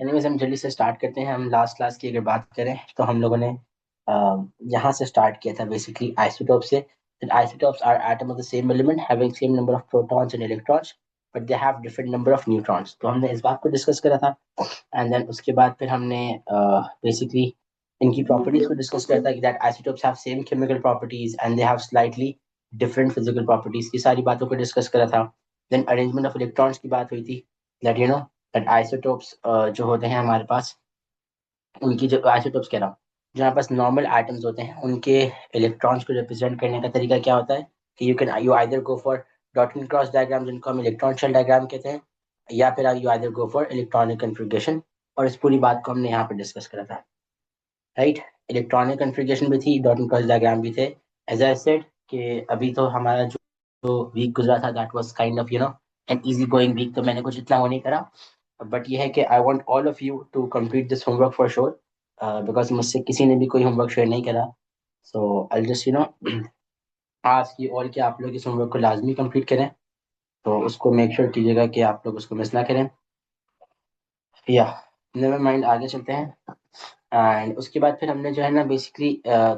Anyways हम जल्दी से स्टार्ट करते हैं। हम लास्ट क्लास की अगर बात करें तो हम लोगों ने यहाँ से स्टार्ट किया था बेसिकली आइसोटोप से। Isotopes are atom of the same element having same number of protons and electrons but they have different number of neutrons। तो हमने इस बात को डिस्कस करा था। एंड देन उसके बाद फिर हमने बेसिकली इनकी प्रॉपर्टीज को डिस्कस करा था कि that isotopes have same chemical properties and they have slightly different physical properties. की सारी बातों को डिस्कस करा था। देन अरेंजमेंट ऑफ इलेक्ट्रॉन्स की बात हुई थी। That you know that isotopes जो होते हैं हमारे पास, उनकी जो आइसोटोप्स कह रहा हूँ, जो हमारे पास नॉर्मल आइटम्स होते हैं उनके इलेक्ट्रॉन्स को रिप्रेजेंट करने का तरीका क्या होता है कि you either go for dot and cross diagram जिनको हम इलेक्ट्रॉन शेल डायग्राम कहते हैं, या फिर you either go for electronic configuration. और इस पूरी बात को हमने यहाँ पर डिस्कस करा था। राइट, इलेक्ट्रॉनिक कन्फिग्रेशन भी थी, डॉट एंड क्रॉस डायग्राम भी थे। एज आई सेड कि अभी तो हमारा जो वीक गुजरा था that was kind of an easy going week, तो मैंने कुछ इतना वो नहीं करा। बट ये है कि I want all of you to complete this homework for sure, because मुझसे किसी ने भी कोई होमवर्क शेयर नहीं करा। सो आई जस्ट आज की और कि आप लोग इस होमवर्क को लाजमी कंप्लीट करें, तो उसको मेक श्योर कीजिएगा कि आप लोग उसको मिस ना करें। या नेवर माइंड, आगे चलते हैं। एंड उसके बाद फिर हमने जो है ना बेसिकली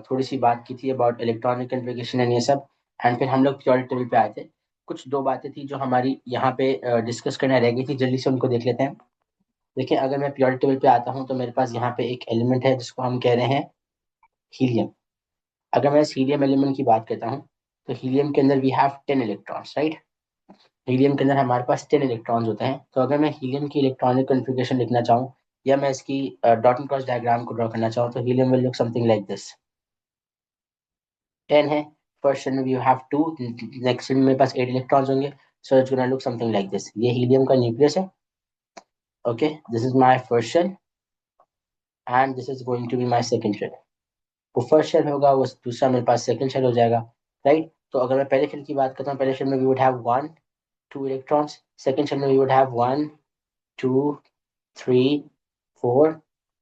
थोड़ी सी बात की थी अबाउट इलेक्ट्रॉनिक कन्फिग्रेशन एंड ये सब। एंड फिर हम लोग पीरियोडिक टेबल पे आए थे। कुछ दो बातें थी जो हमारी यहाँ पे डिस्कस करना रह गई थी, जल्दी से उनको देख लेते हैं। देखिए, अगर मैं पीरियोडिक टेबल पे आता हूँ तो मेरे पास यहाँ पे एक एलिमेंट है जिसको हम कह रहे हैं हीलियम। अगर मैं इस हीलियम एलिमेंट की बात करता हूँ तो हीलियम के अंदर we have 10 electrons, right. Helium के अंदर हमारे पास 10 इलेक्ट्रॉन्स होते हैं। तो अगर मैं हीलियम की इलेक्ट्रॉनिक कन्फिग्रेशन लिखना चाहूँ या मैं इसकी डॉट एंड क्रॉस डायग्राम को ड्रॉ करना चाहूँ तो helium will look something like this. 10 है, फर्स्ट शेल में यू हैव 2, नेक्स्ट शेल में मेरे पास 8 इलेक्ट्रॉन्स होंगे। So it's gonna look something like this. ये हीलियम का न्यूक्लियस है। Okay, this is my first shell and this is going to be my second shell. वो first shell होगा, वो दूसरा मेरे पास सेकंड शेल हो जाएगा। राइट, तो अगर मैं पहले शेल की बात करता हूँ, पहले शेल में we would have 1 2 electrons, second shell में वी वुड हैव 1 2 3 4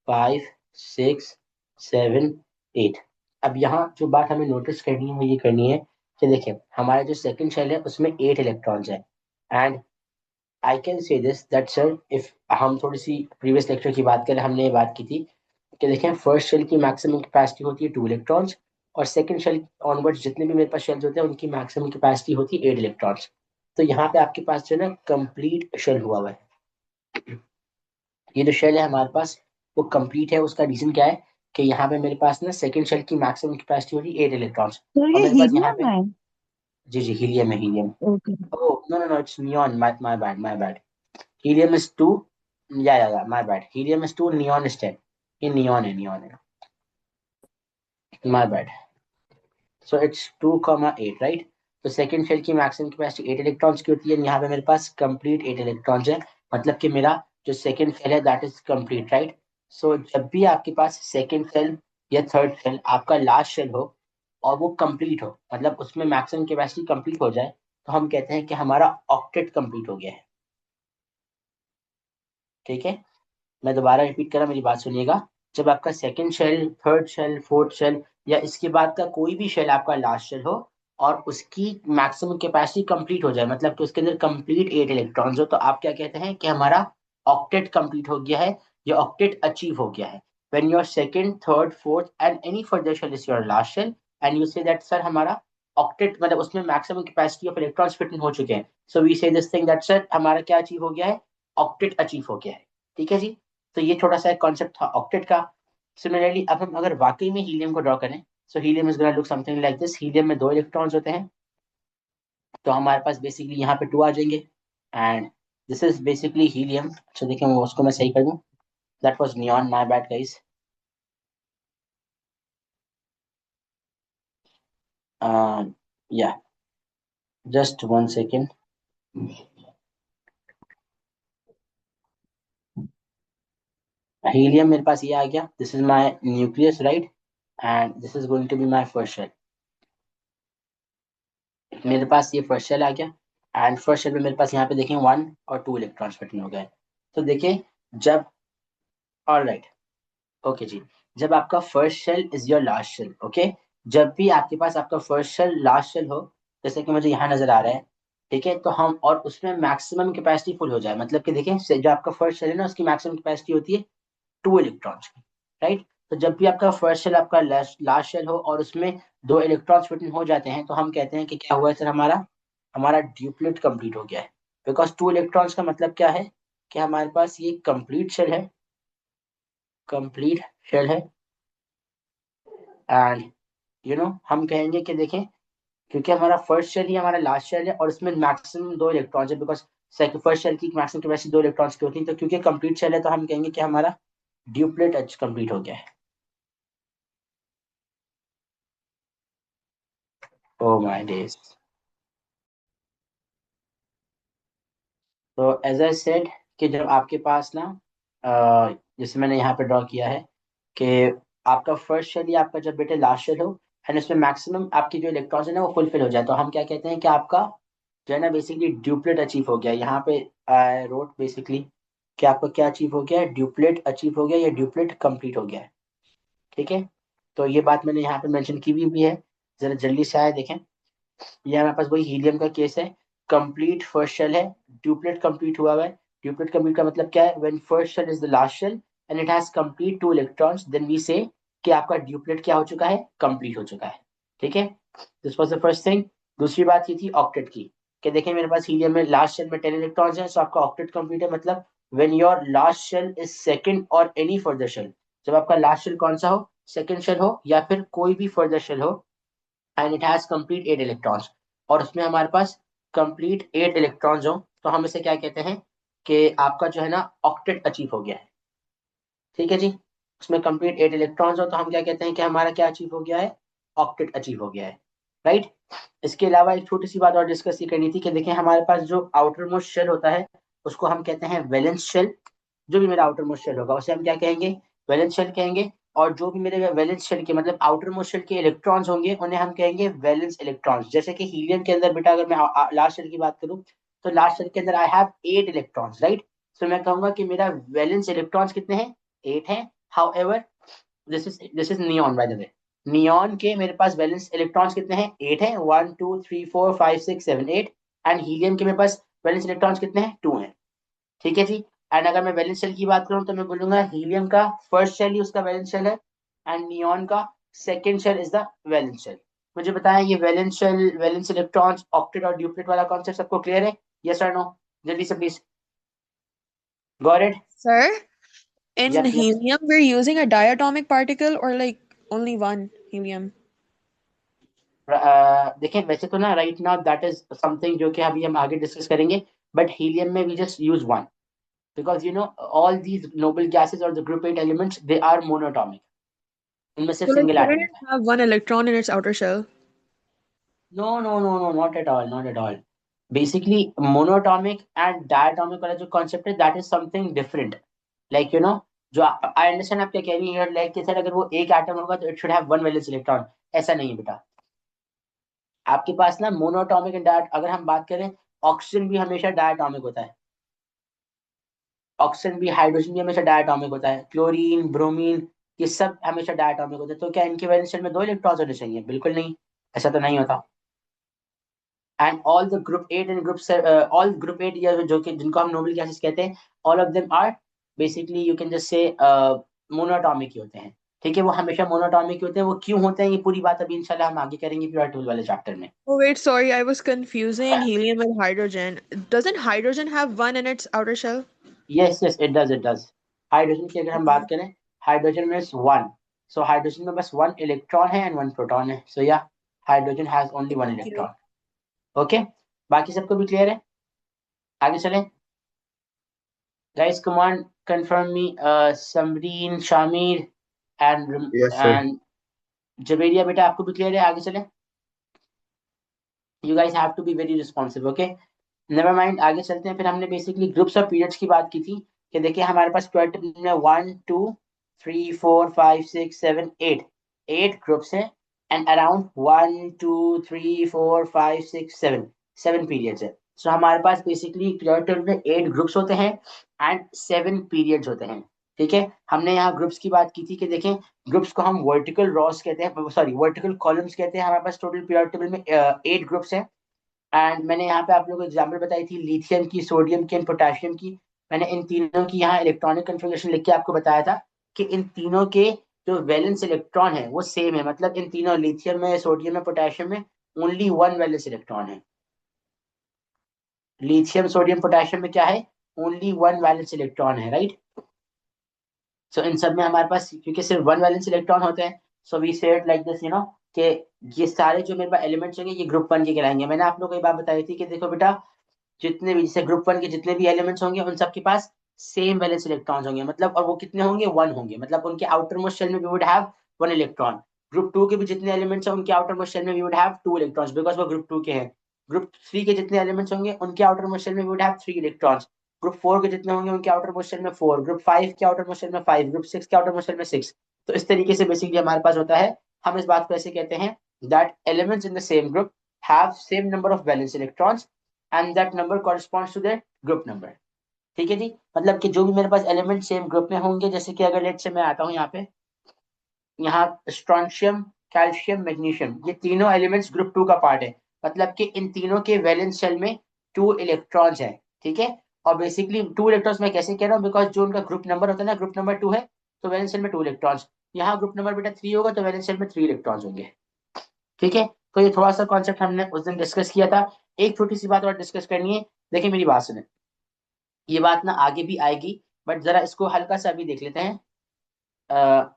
5 6 7 8। अब यहाँ जो बात हमें नोटिस करनी है वो ये करनी है कि देखिए हमारा जो सेकंड शेल है उसमें 8 इलेक्ट्रॉन्स है। And I can say this that sir, if हम थोड़ी सी प्रीवियस लेक्चर की बात करें, हमने ये बात की थी कि देखें फर्स्ट शेल की मैक्सिमम कैपेसिटी होती है 2 इलेक्ट्रॉन्स, और सेकंड शेल ऑनवर्ड्स जितने भी मेरे पास शेल्स होते हैं उनकी मैक्सिमम कैपेसिटी होती है 8 इलेक्ट्रॉन्स। तो यहाँ पे आपके पास जो है ना कंप्लीट शेल हुआ हुआ है। ये जो शेल है हमारे पास वो कंप्लीट है। उसका रीजन क्या है कि यहाँ पे मेरे पास ना सेकंड शेल की मैक्सिमम कैपेसिटी होती है 8 इलेक्ट्रॉन्स, तो और ये मेरे पास यहाँ हीलियम पे, है। जी जी हीलियम है, helium. Okay. Oh no no no, it's neon, my bad my bad. Helium is 2, yeah my bad, helium is 2, neon is 10। ये नियॉन है, नियॉन है, my bad. So it's 2,8, right. तो सेकंड शेल की maximum capacity 8 electrons की होती है। यहाँ पे मेरे पास कंप्लीट 8 इलेक्ट्रॉन्स है, मतलब कि मेरा जो सेकंड शेल है दैट इज कंप्लीट, राइट। सो जब भी आपके पास सेकंड शेल या थर्ड शेल आपका लास्ट शेल हो और वो कंप्लीट हो, मतलब उसमें मैक्सिमम कैपेसिटी कंप्लीट हो जाए, तो हम कहते हैं कि हमारा ऑक्टेट कंप्लीट हो गया है। ठीक है, मैं दोबारा रिपीट कर रहा, मेरी बात सुनिएगा। जब आपका second shell, third shell, fourth shell या इसके बाद का कोई भी शेल आपका लास्ट शेल हो और उसकी मैक्सिमम कैपेसिटी कंप्लीट हो जाए, मतलब कि उसके अंदर कंप्लीट 8 इलेक्ट्रॉन्स हो, तो आप क्या कहते हैं कि हमारा ऑक्टेट कंप्लीट हो गया है या ऑक्टेट अचीव हो गया है। When your second, third, fourth and any further shell is your last shell and you say that sir हमारा ऑक्टेट, मतलब उसमें maximum capacity of electrons fit हो चुके हैं, so we say this thing that sir हमारा क्या achieve हो गया है, ऑक्टेट अचीव हो गया है। ठीक है जी। तो ये थोड़ा सा एक कॉन्सेप्ट था ऑक्टेट का। सिमिलरली अब हम अगर वाकई में हीलियम को ड्रॉ करें, so helium is gonna look something like this. Helium में 2 इलेक्ट्रॉन्स होते हैं, तो हमारे पास बेसिकली यहाँ पे 2 आ जाएंगे। And this is basically helium. अच्छा देखिए, वो उसको मैं सही कर दूं, that was neon, my bad guys. Yeah just 1 second. Helium मेरे पास ये आ गया, this is my nucleus, right. And this is going to be my first shell. मेरे पास ये फर्स्ट शेल आ गया एंड फर्स्ट शेल में मेरे पास यहाँ पे देखें 1 और 2 इलेक्ट्रॉन्स फिटिंग हो गए। तो देखिए, जब, ऑलराइट, ओके जी, जब आपका first shell is your last shell, okay, जब भी आपके पास आपका फर्स्ट शेल लास्ट शेल हो, जैसे कि मुझे यहाँ नजर आ रहा है ठीक है, तो हम और उसमें मैक्सिमम कैपेसिटी फुल हो जाए, मतलब कि देखें जो आपका फर्स्ट शेल है ना उसकी मैक्सिमम कैपेसिटी होती है 2 इलेक्ट्रॉन्स की, राइट। तो जब भी आपका फर्स्ट शेल आपका लास्ट शेल हो और उसमें 2 इलेक्ट्रॉन्स फिट हो जाते हैं तो हम कहते हैं कि क्या हुआ है सर, हमारा हमारा ड्यूप्लेट कंप्लीट हो गया है। बिकॉज 2 इलेक्ट्रॉन्स का मतलब क्या है कि हमारे पास ये कंप्लीट शेल है, कंप्लीट शेल है। एंड हम कहेंगे कि देखें, क्योंकि हमारा फर्स्ट शेल ही हमारा लास्ट शेल है और इसमें मैक्सिमम 2 इलेक्ट्रॉन्स है, बिकॉज फर्स्ट शेल की मैक्सिमम कैपेसिटी 2 इलेक्ट्रॉन्स की होती है, तो क्योंकि कंप्लीट शेल है तो हम कहेंगे कि हमारा ड्यूप्लेट एच कंप्लीट हो गया है। Oh my days. तो एज आई सेड कि जब आपके पास ना जैसे मैंने यहाँ पे ड्रॉ किया है कि आपका फर्स्ट शेल या आपका जब बेटे लास्ट शेल हो एंड इसमें मैक्सिमम आपकी जो इलेक्ट्रॉन्स है ना वो फुलफिल हो जाए, तो हम क्या कहते हैं कि आपका जो है ना बेसिकली ड्यूप्लेट अचीव हो गया। यहाँ पे आई रोट बेसिकली कि आपका क्या अचीव हो गया है, ड्यूप्लेट अचीव हो गया या ड्यूप्लेट कंप्लीट हो गया है। ठीक है, तो ये बात मैंने यहाँ पे मेंशन की भी है। जरा जल्दी से आए देखें, ये हमारे पास वही हीलियम का केस है। कंप्लीट फर्स्ट शेल है, ड्यूप्लेट कंप्लीट हुआ है। ड्यूप्लेट कंप्लीट का मतलब क्या है, when first shell is the last shell and it has complete 2 electrons then we say कि आपका ड्यूप्लेट क्या हो चुका है, कंप्लीट हो चुका है। ठीक है, this was the first thing. दूसरी बात ये थी ऑक्टेट की, कि देखिए मेरे पास हीलियम में लास्ट शेल में 10 इलेक्ट्रॉन्स हैं, सो आपका ऑक्टेट कंप्लीट है। मतलब when your last shell is second और एनी फर्दर शेल, जब आपका लास्ट शेल कौन सा हो, सेकंड शेल हो या फिर कोई भी फर्दर शेल हो and it has complete 8 electrons, और उसमें हमारे पास कंप्लीट 8 इलेक्ट्रॉन्स हो, तो हम इसे क्या कहते हैं कि आपका जो है ना ऑक्टेट अचीव हो गया है। ठीक है जी, उसमें कंप्लीट 8 इलेक्ट्रॉन्स हो तो हम क्या कहते हैं कि हमारा क्या अचीव हो गया है, ऑक्टेट अचीव हो गया है, राइट। इसके अलावा एक छोटी सी बात और डिस्कस ये करनी थी कि देखें हमारे पास जो आउटर मोस्ट शेल होता है उसको हम कहते हैं वैलेंस शेल। जो भी मेरा आउटर मोस्ट शेल होगा उसे हम क्या कहेंगे, वैलेंस शेल कहेंगे। और जो भी मेरे वैलेंस शेल के मतलब आउटर मोस्ट शेल के इलेक्ट्रॉन्स होंगे उन्हें हम कहेंगे वैलेंस इलेक्ट्रॉन्स। जैसे कि हीलियम के अंदर बेटा अगर मैं लास्ट शेल की बात करूं तो लास्ट शेल के अंदर आई हैव 8 इलेक्ट्रॉन्स, राइट। तो मैं कहूंगा कि मेरा वैलेंस इलेक्ट्रॉन्स कितने हैं, 8 हैं। However this is neon by the way, neon के मेरे पास वैलेंस इलेक्ट्रॉन्स कितने हैं, 8 हैं, 1 2 3 4 5 6 7 8। एंड हीलियम के मेरे पास वैलेंस इलेक्ट्रॉन्स कितने हैं, 2 हैं। ठीक है जी। एंड अगर मैं वैलेंस शेल की बात करूं तो मैं बोलूंगा हीलियम का फर्स्ट शेल ही उसका वैलेंस शेल है एंड नियॉन का second shell is the valence shell. मुझे बताएं ये valence shell, valence electrons, octet और ड्यूप्लेट वाला कॉन्सेप्ट सबको क्लियर है, यस और नो, जल्दी से please. Got it? Sir, in yes yes. helium, we're using a diatomic particle or like only one helium? देखें वैसे तो ना right now that is something जो कि अभी हम आगे डिस्कस करेंगे, बट हीलियम में we just use one because all these noble gases और the group 8 elements they are monatomic, उनमें सिर्फ So like, single shouldn't atom it होता है। have one electron in its outer shell? No no no no, not at all, not at all. Basically monatomic and diatomic वाला जो concept है that is something different. Like जो I understand आप क्या कह रही है, लाइक सर अगर वो एक एटम होगा तो it should have one valence electron, ऐसा नहीं है बेटा। आपके पास ना मोनोटॉमिक एंड डायट, अगर हम बात करें ऑक्सीजन भी हमेशा डायटोमिक होता है, ऑक्सीजन भी, हाइड्रोजन भी हमेशा डायटोमिक होता है, क्लोरीन ब्रोमीन ये सब हमेशा डायटोमिक होते हैं। तो क्या इनके वैलेंस शेल में 2 इलेक्ट्रॉन्स होने चाहिए, बिल्कुल नहीं, ऐसा तो नहीं होता। And all the group 8 and group all group 8 या जो कि जिनको हम नोबल गैसेस कहते हैं, all of them are basically you can just say monatomic ही होते हैं। ठीक है, वो हमेशा मोनोटॉमिक ही होते हैं। वो क्यों होते हैं ये पूरी बात अभी इंशाल्लाह हम आगे करेंगे प्योर टूल वाले चैप्टर में। Oh wait, sorry, I was confusing helium with hydrogen. Doesn't hydrogen have one in its outer shell? Yes yes, it does, it does. Hydrogen की अगर हम बात Okay. करें, हाइड्रोजन में वन, सो हाइड्रोजन में बस वन इलेक्ट्रॉन है एंड वन प्रोटॉन है, सो या hydrogen has only one Thank you. Electron. Okay, बाकी सबको भी क्लियर है, आगे चलें। Guys come on, confirm me, Samreen, Shamir Yes, sir. And Javeria, बेटा आपको भी क्लियर है, आगे चलें। You guys have to be very responsive, okay. Never mind, आगे चलते हैं। फिर हमने बेसिकली ग्रुप्स ऑफ पीरियड्स की बात की थी कि देखिए हमारे पास टोटल में 1 2 3 4 5 6 7 8 8 ग्रुप्स हैं एंड अराउंड 1 2 3 4 5 6 7 7 पीरियड्स है। सो हमारे पास बेसिकली टोटल में 8 ग्रुप्स होते हैं एंड 7 पीरियड्स होते हैं। ठीक है, हमने यहाँ ग्रुप्स की बात की थी कि देखें ग्रुप्स को हम वर्टिकल रॉस कहते हैं, सॉरी वर्टिकल कॉलम्स कहते हैं। हमारे पास टोटल पीरियड टेबल में 8 ग्रुप्स हैं एंड मैंने यहाँ पे आप लोगों को एग्जाम्पल बताई थी लिथियम की, सोडियम की एंड पोटेशियम की। मैंने इन तीनों की यहाँ इलेक्ट्रॉनिक कन्फिगरेशन लिख के आपको बताया था कि इन तीनों के जो वैलेंस इलेक्ट्रॉन है वो सेम है, मतलब इन तीनों लिथियम में, सोडियम में, पोटेशियम में ओनली वन वैलेंस इलेक्ट्रॉन है। लिथियम, सोडियम, पोटेशियम में क्या है? ओनली वन वैलेंस इलेक्ट्रॉन है, राइट। सो इन सब में हमारे पास क्योंकि सिर्फ वन वैलेंस इलेक्ट्रॉन होते हैं, सो वी से इट लाइक दिस, कि ये सारे जो मेरे पास एलिमेंट्स होंगे ये ग्रुप वन के कहलाएंगे। मैंने आप लोगों को ये बात बताई थी कि देखो बेटा, जितने भी जैसे ग्रुप वन के जितने भी एलिमेंट्स होंगे उन सबके पास सेम वैलेंस इलेक्ट्रॉन्स होंगे, मतलब, और वो कितने होंगे? वन होंगे, मतलब उनके आउटर मोस्ट शेल में we would have one electron. Group two के भी जितने एलिमेंट्स हैं उनके आउटर मोस्ट शेल में we would have two electrons, because वो ग्रुप टू के हैं। ग्रुप थ्री के जितने एलिमेंट्स होंगे उनके आउटर मोस्ट शेल में we would have three electrons. Group four के जितने होंगे उनके आउटर मोस्ट शेल में फोर, ग्रुप फाइव के आउटर मोस्ट शेल में फाइव, ग्रुप सिक्स के आउटर मोस्ट शेल में सिक्स। तो इस तरीके से बेसिकली हमारे पास होता है। हम इस बात को ऐसे कहते हैं that elements in the same group have same number of valence electrons and that number corresponds to their group number. ठीक है जी, मतलब कि जो भी मेरे पास एलिमेंट सेम ग्रुप में होंगे, जैसे कि अगर लेट से मैं आता हूँ यहाँ पे, यहाँ स्ट्रोंशियम, कैल्शियम, मैग्नीशियम, ये तीनों एलिमेंट्स ग्रुप टू का पार्ट है, मतलब कि इन तीनों के वैलेंस शेल में टू इलेक्ट्रॉन्स हैं। ठीक है, और बेसिकली टू इलेक्ट्रॉन्स मैं कैसे कह रहा हूँ, बिकॉज जो उनका ग्रुप नंबर होता है ना, ग्रुप नंबर टू है, तो वैलेंस शेल में टू इलेक्ट्रॉन्स। यहाँ ग्रुप नंबर बेटा थ्री होगा तो वैलेंस शेल में थ्री इलेक्ट्रॉन्स होंगे। ठीक है, तो ये थोड़ा सा कॉन्सेप्ट हमने उस दिन डिस्कस किया था। एक छोटी सी बात और डिस्कस करनी है। देखिए मेरी बात सुने, ये बात ना आगे भी आएगी, बट जरा इसको हल्का सा भी देख लेते हैं।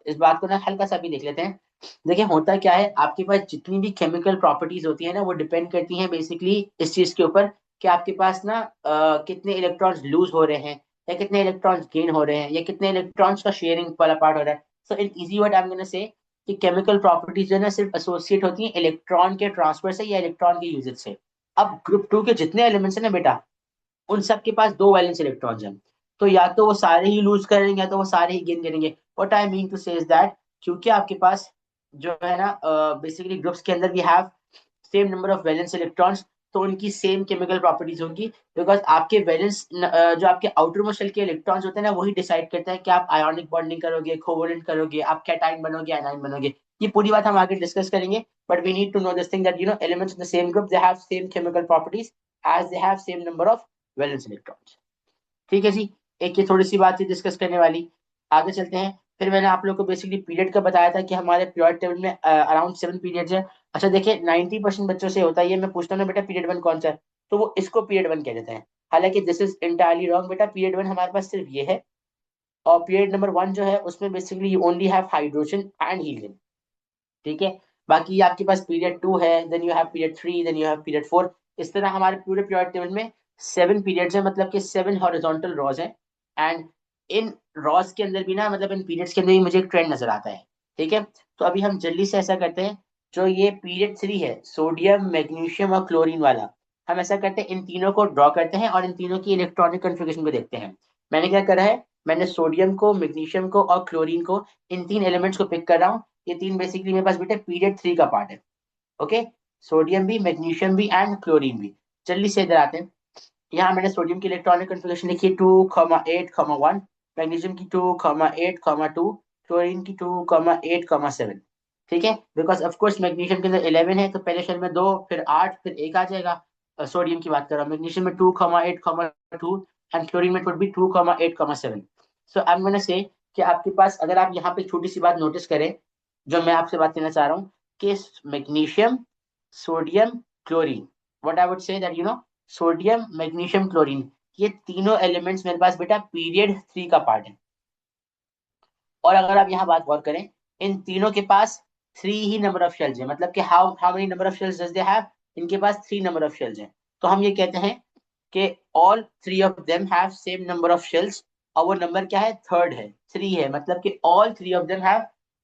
इस बात को ना हल्का सा भी देख लेते हैं। देखिए होता क्या है, आपके पास जितनी भी केमिकल प्रॉपर्टीज होती है ना, वो डिपेंड करती हैं बेसिकली इस चीज के ऊपर कि आपके पास ना कितने इलेक्ट्रॉन्स लूज हो रहे हैं, या कितने इलेक्ट्रॉन्स गेन हो रहे हैं, या कितने इलेक्ट्रॉन्स का शेयरिंग वाला पार्ट हो रहा है। So in easy word I am gonna say कि केमिकल प्रॉपर्टीज जो है ना सिर्फ एसोसिएट होती हैं इलेक्ट्रॉन के ट्रांसफर से या इलेक्ट्रॉन के यूजेज से। अब ग्रुप टू के जितने एलिमेंट्स हैं ना बेटा, उन सब के पास दो वैलेंस इलेक्ट्रॉन्स हैं, तो या तो वो सारे ही लूज करेंगे या तो वो सारे ही गेन करेंगे। What I mean to say is that, क्योंकि आपके पास जो है ना बेसिकली ग्रुप्स के अंदर we have same number of valence electrons, तो उनकी सेम केमिकल प्रॉपर्टीज होंगी। बिकॉज आपके वैलेंस जो आपके आउटर मोस्ट शेल के इलेक्ट्रॉन्स होते हैं ना, वही डिसाइड करते हैं कि आप आयोनिक बॉन्डिंग करोगे, कोवलेंट करोगे, आप कैटाइन बनोगे, आयनाइन बनोगे। ये पूरी बात हम आगे डिस्कस करेंगे, but we need to know this thing that elements in the same group they have same chemical properties as they have same number of valence electrons. ठीक है जी, एक ये थोड़ी सी बात थी डिस्कस करने वाली। आगे चलते हैं। फिर मैंने आप लोग को बेसिकली पीरियड का बताया था कि हमारे पीरियड टेबल में अराउंड 7 पीरियड्स है। अच्छा देखिए 90% बच्चों से होता है ये, मैं पूछता हूँ ना बेटा पीरियड वन कौन सा है, तो वो इसको पीरियड वन कह देते हैं। हालांकि दिस इज इंटायरली रॉन्ग बेटा, पीरियड वन हमारे पास सिर्फ ये है, और पीरियड नंबर वन जो है उसमें basically you only have hydrogen and helium. ठीक है, बाकी आपके पास पीरियड टू है, then you have period three, then you have period four. इस तरह हमारे पूरे पीरियड टेबल में 7 पीरियड्स हैं, मतलब कि 7 हॉरिजॉन्टल रॉज हैं। एंड इन रॉज के अंदर भी ना, मतलब इन पीरियड्स के अंदर भी मुझे एक ट्रेंड नजर आता है। ठीक है, तो अभी हम जल्दी से ऐसा करते हैं, जो ये पीरियड थ्री है सोडियम, मैग्नीशियम और क्लोरीन वाला, हम ऐसा करते हैं इन तीनों को ड्रॉ करते हैं और इन तीनों की इलेक्ट्रॉनिक कन्फिगरेशन को देखते हैं। मैंने क्या करा है, मैंने सोडियम को, मैग्नीशियम को और क्लोरीन को, इन तीन एलिमेंट्स को पिक कर रहा हूँ। ये तीन बेसिकली मेरे पास बेटे पीरियड थ्री का पार्ट है। ओके, सोडियम भी, मैग्नीशियम भी एंड क्लोरीन भी। जल्दी से इधर आते हैं। यहाँ मैंने सोडियम की इलेक्ट्रॉनिक कन्फिगरेशन लिखी है 2,8,1, मैग्नीशियम की 2,8,2, क्लोरीन की 2,8,7। ठीक है, बिकॉज ऑफ कोर्स मैग्नीशियम के अंदर 11 है, तो पहले शेल में दो, फिर 8, फिर एक आ जाएगा। सोडियम की बात कर रहा हूँ, मैग्नीशियम में 2,8,2 एंड क्लोरीन में would be 2,8,7। So I am gonna say कि आपके पास, अगर आप यहाँ पे छोटी सी बात नोटिस करें, जो मैं आपसे बात करना चाह रहा हूँ, कि magnesium, sodium, chlorine, what I would say that sodium, magnesium, chlorine, ये तीनों एलिमेंट्स मेरे पास बेटा पीरियड थ्री का पार्ट है। और अगर आप यहाँ बात गौर करें, इन तीनों के पास थ्री ही नंबर ऑफ शेल्स है, मतलब कि how how many number of shells does they have, इनके पास थ्री नंबर ऑफ शेल्स हैं। तो हम ये कहते हैं कि all three of them have same number of shells, और वो नंबर क्या है? थर्ड है, थ्री है, मतलब कि all three of them have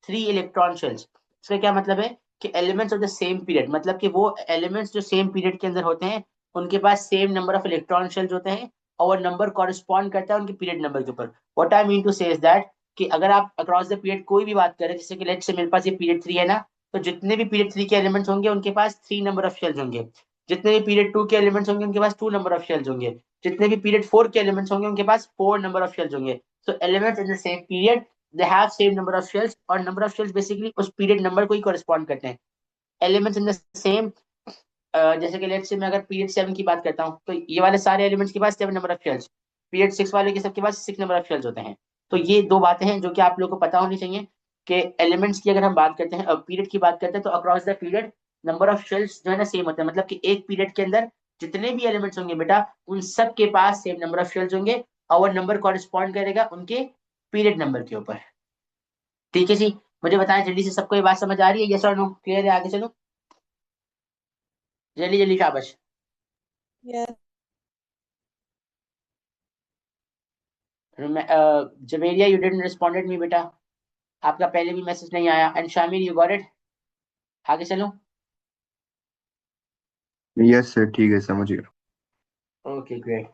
three electron shells. इसका क्या मतलब है कि elements of the same period, मतलब कि वो एलिमेंट्स जो सेम पीरियड के अंदर होते हैं उनके पास same number of electron shells होते हैं, और वो नंबर कॉरेस्पॉन्ड करता है उनके पीरियड नंबर के ऊपर। What I mean to say is that कि अगर आप अक्रॉस द पीरियड कोई भी बात करें, जैसे कि लेट्स से मेरे पास ये पीरियड थ्री है ना, तो जितने भी पीरियड थ्री के एलिमेंट्स होंगे उनके पास थ्री नंबर ऑफ शेल्स होंगे। जितने भी पीरियड टू के एलिमेंट्स होंगे उनके पास टू नंबर ऑफ शेल्स होंगे। जितने भी पीरियड फोर के एलिमेंट्स होंगे उनके पास फोर नंबर ऑफ शेल्स होंगे। So elements in the same period they have same number of shells, और नंबर ऑफ शेल्स बेसिकली उस पीरियड नंबर को ही कॉरेस्पॉन्ड करते हैं। एलिमेंट्स इन द सेम जैसे कि लेट्स से मैं अगर पीरियड 7 की बात करता हूँ तो ये वाले सारे एलिमेंट्स के पास 7 नंबर ऑफ शेल्स, पीरियड 6 वाले के सबके पास 6 नंबर ऑफ शेल्स होते हैं। तो ये दो बातें हैं जो कि आप लोगों को पता होनी चाहिए कि एलिमेंट्स की अगर हम बात करते हैं, पीरियड की बात करते हैं, तो across the period number of shells जो है ना सेम होता है। मतलब कि एक पीरियड के अंदर जितने भी एलिमेंट्स होंगे बेटा उन सब के पास सेम नंबर ऑफ शेल्स होंगे और वो नंबर कॉरेस्पॉन्ड करेगा उनके पीरियड नंबर के ऊपर। ठीक है जी, मुझे बताएं जल्दी से, सबको ये बात समझ आ रही है? यस और नो? क्लियर है? आगे चलो जल्दी जल्दी, शाबाश। Yes. Javeria you didn't responded me बेटा, आपका पहले भी मैसेज नहीं आया। And Shamir you got it? आगे चलो। यस सर, ठीक है, समझ गया। ओके ग्रेट,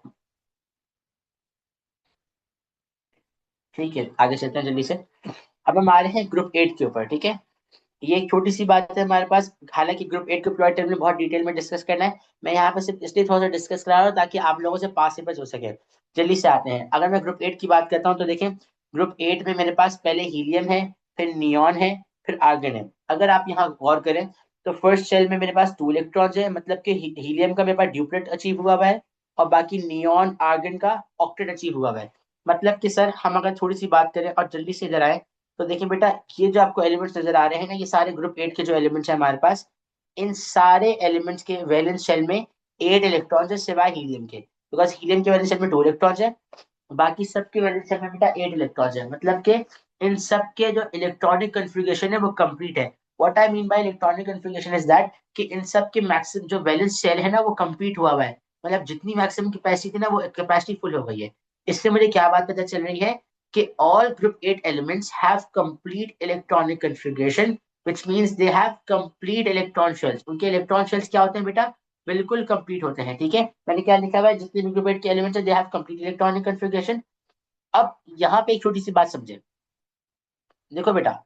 ठीक है आगे चलते हैं जल्दी से। अब हम आ रहे हैं ग्रुप 8 के ऊपर। ठीक है, ये एक छोटी सी बात है हमारे पास, हालांकि ग्रुप 8 को प्योर टर्म में बहुत डिटेल में डिस्कस करना है, मैं यहाँ पे सिर्फ इसलिए थोड़ा सा डिस्कस करा रहा हूँ ताकि आप लोगों से पास हो सके। जल्दी से आते हैं, अगर मैं ग्रुप 8 की बात करता हूँ तो देखें ग्रुप 8 में मेरे पास पहले हीलियम है, फिर नियॉन है, फिर आर्गन है। अगर आप यहाँ गौर करें तो फर्स्ट शेल में मेरे पास 2 इलेक्ट्रॉन्स है, मतलब कि हीलियम का मेरे पास ड्यूप्लेट अचीव हुआ हुआ है और बाकी नियॉन आर्गन का ऑक्टेट अचीव हुआ हुआ है। मतलब कि सर हम अगर थोड़ी सी बात करें और जल्दी से इधर आए तो देखिए बेटा, ये जो आपको एलिमेंट्स नजर आ रहे हैं ना, ये सारे ग्रुप 8 के जो एलिमेंट्स हैं हमारे पास, इन सारे एलिमेंट्स के वैलेंस शेल में 8 इलेक्ट्रॉन्स है सिवाय हीलियम के, बिकॉज हीलियम के वैलेंस शेल में 2 इलेक्ट्रॉन्स है, बाकी सबके वैलेंस शेल में बेटा 8 इलेक्ट्रॉन्स है। मतलब कि इन सब के जो इलेक्ट्रॉनिक कन्फिग्रेशन है वो कंप्लीट है। What I mean by electronic configuration is that कि इन सब के मैक्सिमम जो वैलेंस शेल है ना वो कंप्लीट हुआ हुआ है, मतलब जितनी मैक्सिमम कैपेसिटी थी ना वो कैपेसिटी फुल हो गई है। इससे मुझे क्या बात पता चल रही है कि all group 8 elements have complete electronic configuration, which means they have complete electron shells। उनके electron shells क्या होते हैं बेटा? बिल्कुल कंप्लीट होते हैं। ठीक है, मैंने क्या लिखा हुआ है, जितने भी ग्रुप 8 के एलिमेंट्स हैं they have complete electronic configuration. अब यहाँ पे एक छोटी सी बात समझे, देखो बेटा,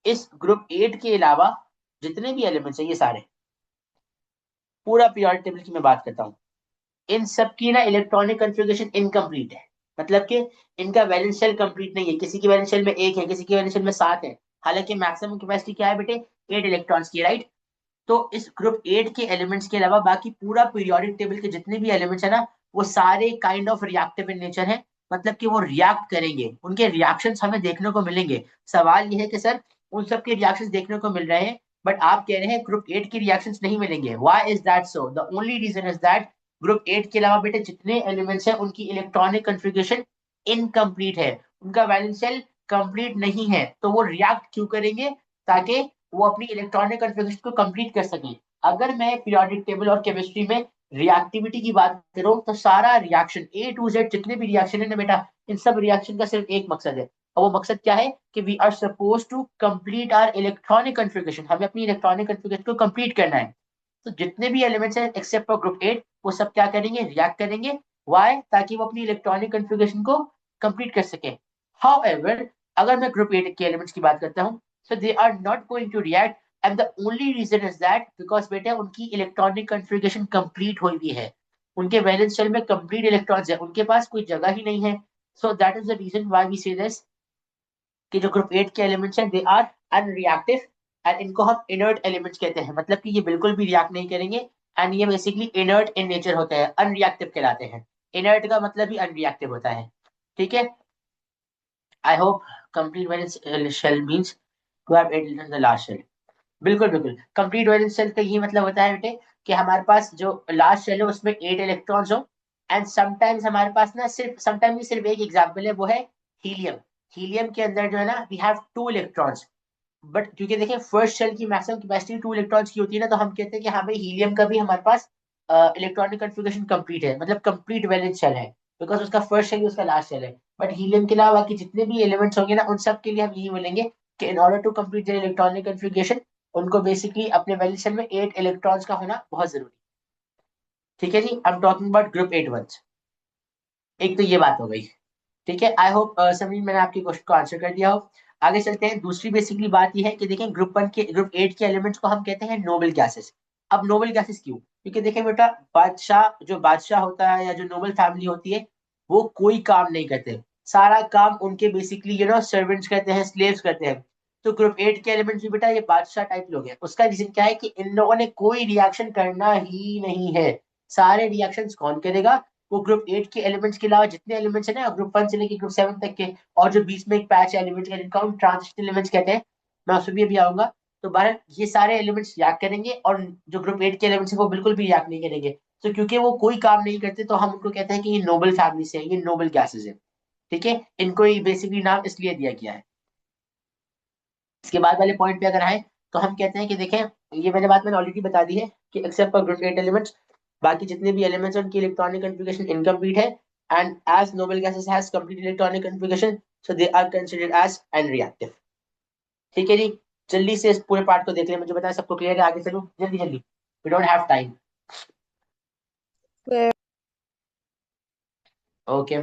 इस ग्रुप 8 के अलावा जितने भी एलिमेंट्स हैं ये सारे, पूरा पीरियोडिक टेबल की मैं बात करता हूँ, इन सब की ना इलेक्ट्रॉनिक कन्फिगरेशन इनकम्प्लीट है। मतलब कि इनका वैलेंस शेल कंप्लीट नहीं है, किसी की वैलेंस शेल में 1 है, किसी की वैलेंस शेल में 7 है, हालांकि मैक्सिमम कैपेसिटी क्या है बेटे? 8 इलेक्ट्रॉन्स की, राइट? तो इस ग्रुप 8 के एलिमेंट्स के अलावा बाकी पूरा पीरियोडिक टेबल के जितने भी एलिमेंट्स है ना वो सारे kind of reactive in nature है, मतलब कि वो रिएक्ट करेंगे, उनके रिएक्शंस हमें देखने को मिलेंगे। सवाल ये है कि सर उन सब के रिएक्शंस देखने को मिल रहे हैं बट आप कह रहे हैं ग्रुप 8 के रिएक्शंस नहीं मिलेंगे, why is that so? The only reason is that group 8 के अलावा बेटे जितने एलिमेंट्स हैं उनकी इलेक्ट्रॉनिक कन्फिगरेशन इनकम्प्लीट है, उनका वैलेंस शेल कंप्लीट नहीं है, तो वो रिएक्ट क्यों करेंगे? ताकि वो अपनी इलेक्ट्रॉनिक कन्फिगरेशन को कंप्लीट कर सके। अगर मैं पीरियोडिक टेबल और केमिस्ट्री में रिएक्टिविटी की बात करूं तो सारा रिएक्शन ए टू जेड जितने भी रिएक्शन है ना बेटा, इन सब रिएक्शन का सिर्फ एक मकसद है, और वो मकसद क्या है कि we are suppose to complete our electronic configuration, हमें अपनी इलेक्ट्रॉनिक कन्फिगरेशन को कंप्लीट करना है। तो जितने भी एलिमेंट्स हैं एक्सेप्ट फॉर ग्रुप 8 वो सब क्या करेंगे? रिएक्ट करेंगे। वाई? ताकि वो अपनी इलेक्ट्रॉनिक कन्फिगरेशन को कंप्लीट कर सके। हाउएवर अगर मैं ग्रुप 8 के एलिमेंट्स की बात करता हूँ so they are not going to react, and the only reason is that because बेटा उनकी इलेक्ट्रॉनिक कन्फिगरेशन कंप्लीट हुई हुई है, उनके वैलेंस शेल में कंप्लीट इलेक्ट्रॉन्स है, उनके पास कोई जगह ही नहीं है। So that is the reason why we say this कि जो ग्रुप 8 के एलिमेंट्स हैं दे आर अनरिएक्टिव, एंड इनको हम इनर्ट एलिमेंट्स कहते हैं, मतलब कि ये बिल्कुल भी रिएक्ट नहीं करेंगे, एंड ये बेसिकली इनर्ट इन नेचर होते हैं, अनरिएक्टिव कहलाते हैं। इनर्ट का मतलब ही अनरिएक्टिव होता है। ठीक है, I hope complete valence shell means to have eight in the last shell. बिल्कुल बिल्कुल, कंप्लीट वैलेंस शेल का ये मतलब होता है बेटे कि हमारे पास जो लास्ट शेल है उसमें 8 इलेक्ट्रॉन्स हो, एंड समटाइम्स हमारे पास ना सिर्फ एक एग्जांपल है, वो है हीलियम। हीलियम के अंदर जो है ना वी हैव 2 इलेक्ट्रॉन्स, बट क्योंकि देखिए फर्स्ट शेल की मैक्सिमम कैपेसिटी 2 इलेक्ट्रॉन्स की होती है ना, तो हम कहते हैं कि हाँ भाई हीलियम का भी हमारे पास इलेक्ट्रॉनिक कन्फिगरेशन कंप्लीट है, मतलब कंप्लीट वैलेंस शेल है, बिकॉज उसका फर्स्ट शेल उसका लास्ट शेल है। बट हीलियम के अलावा बाकी जितने भी एलिमेंट्स होंगे ना उन सब के लिए हम यही बोलेंगे कि in order to complete their electronic configuration उनको बेसिकली अपने वैलेंस शेल में 8 इलेक्ट्रॉन्स का होना बहुत जरूरी। ठीक है जी, I am talking about group 8 ones. एक तो ये बात हो गई। ठीक है, आई होप सभी मैंने आपके क्वेश्चन को आंसर कर दिया हो। आगे चलते हैं, दूसरी बेसिकली बात ये है कि देखें ग्रुप 8 के एलिमेंट्स को हम कहते हैं नोबल गैसेस। अब नोबल गैसेस क्यों? क्योंकि देखें बेटा, बादशाह होता है या जो नोबल फैमिली होती है वो कोई काम नहीं करते, सारा काम उनके बेसिकली सर्वेंट्स करते हैं, स्लेव्स करते हैं। तो ग्रुप 8 के एलिमेंट्स भी बेटा ये बादशाह टाइप लोग हैं। उसका रीजन क्या है कि इन लोगों ने कोई रिएक्शन करना ही नहीं है। सारे रिएक्शंस कौन करेगा? वो ग्रुप 8 के एलिमेंट्स के अलावा जितने एलिमेंट्स है ना, ग्रुप 1 से लेकर ग्रुप 7 तक के, और जो बीच में एक पैच एलिमेंट्स है जिनका हम ट्रांजिशन एलिमेंट्स कहते हैं, मैं उसमें भी अभी आऊंगा। तो बहरहाल ये सारे एलिमेंट्स रिएक्ट करेंगे, और जो ग्रुप 8 के एलिमेंट्स है वो बिल्कुल भी रिएक्ट नहीं करेंगे। तो क्योंकि वो कोई काम नहीं करते तो हम उनको कहते हैं कि ये नोबल फैमिली से है, ये नोबल गैसेज है। ठीक है, इनको ये बेसिकली नाम इसलिए दिया गया है। इसके बाद वाले पॉइंट पे अगर आए तो हम कहते हैं कि देखें, ये मैंने ऑलरेडी बता दी है कि एक्सेप्ट फॉर ग्रुप 8 एलिमेंट्स, बाकी जितने भी एलिमेंट्स हैं उनकी इलेक्ट्रॉनिक कन्फिगरेशन इनकम्प्लीट है, and as noble gases has complete electronic configuration, so they are considered as unreactive. ठीक है जी, जल्दी से इस पूरे पार्ट को देख लें, मुझे बताएं सबको क्लियर है? आगे चलूं जल्दी जल्दी, we don't have time. Clear. Okay,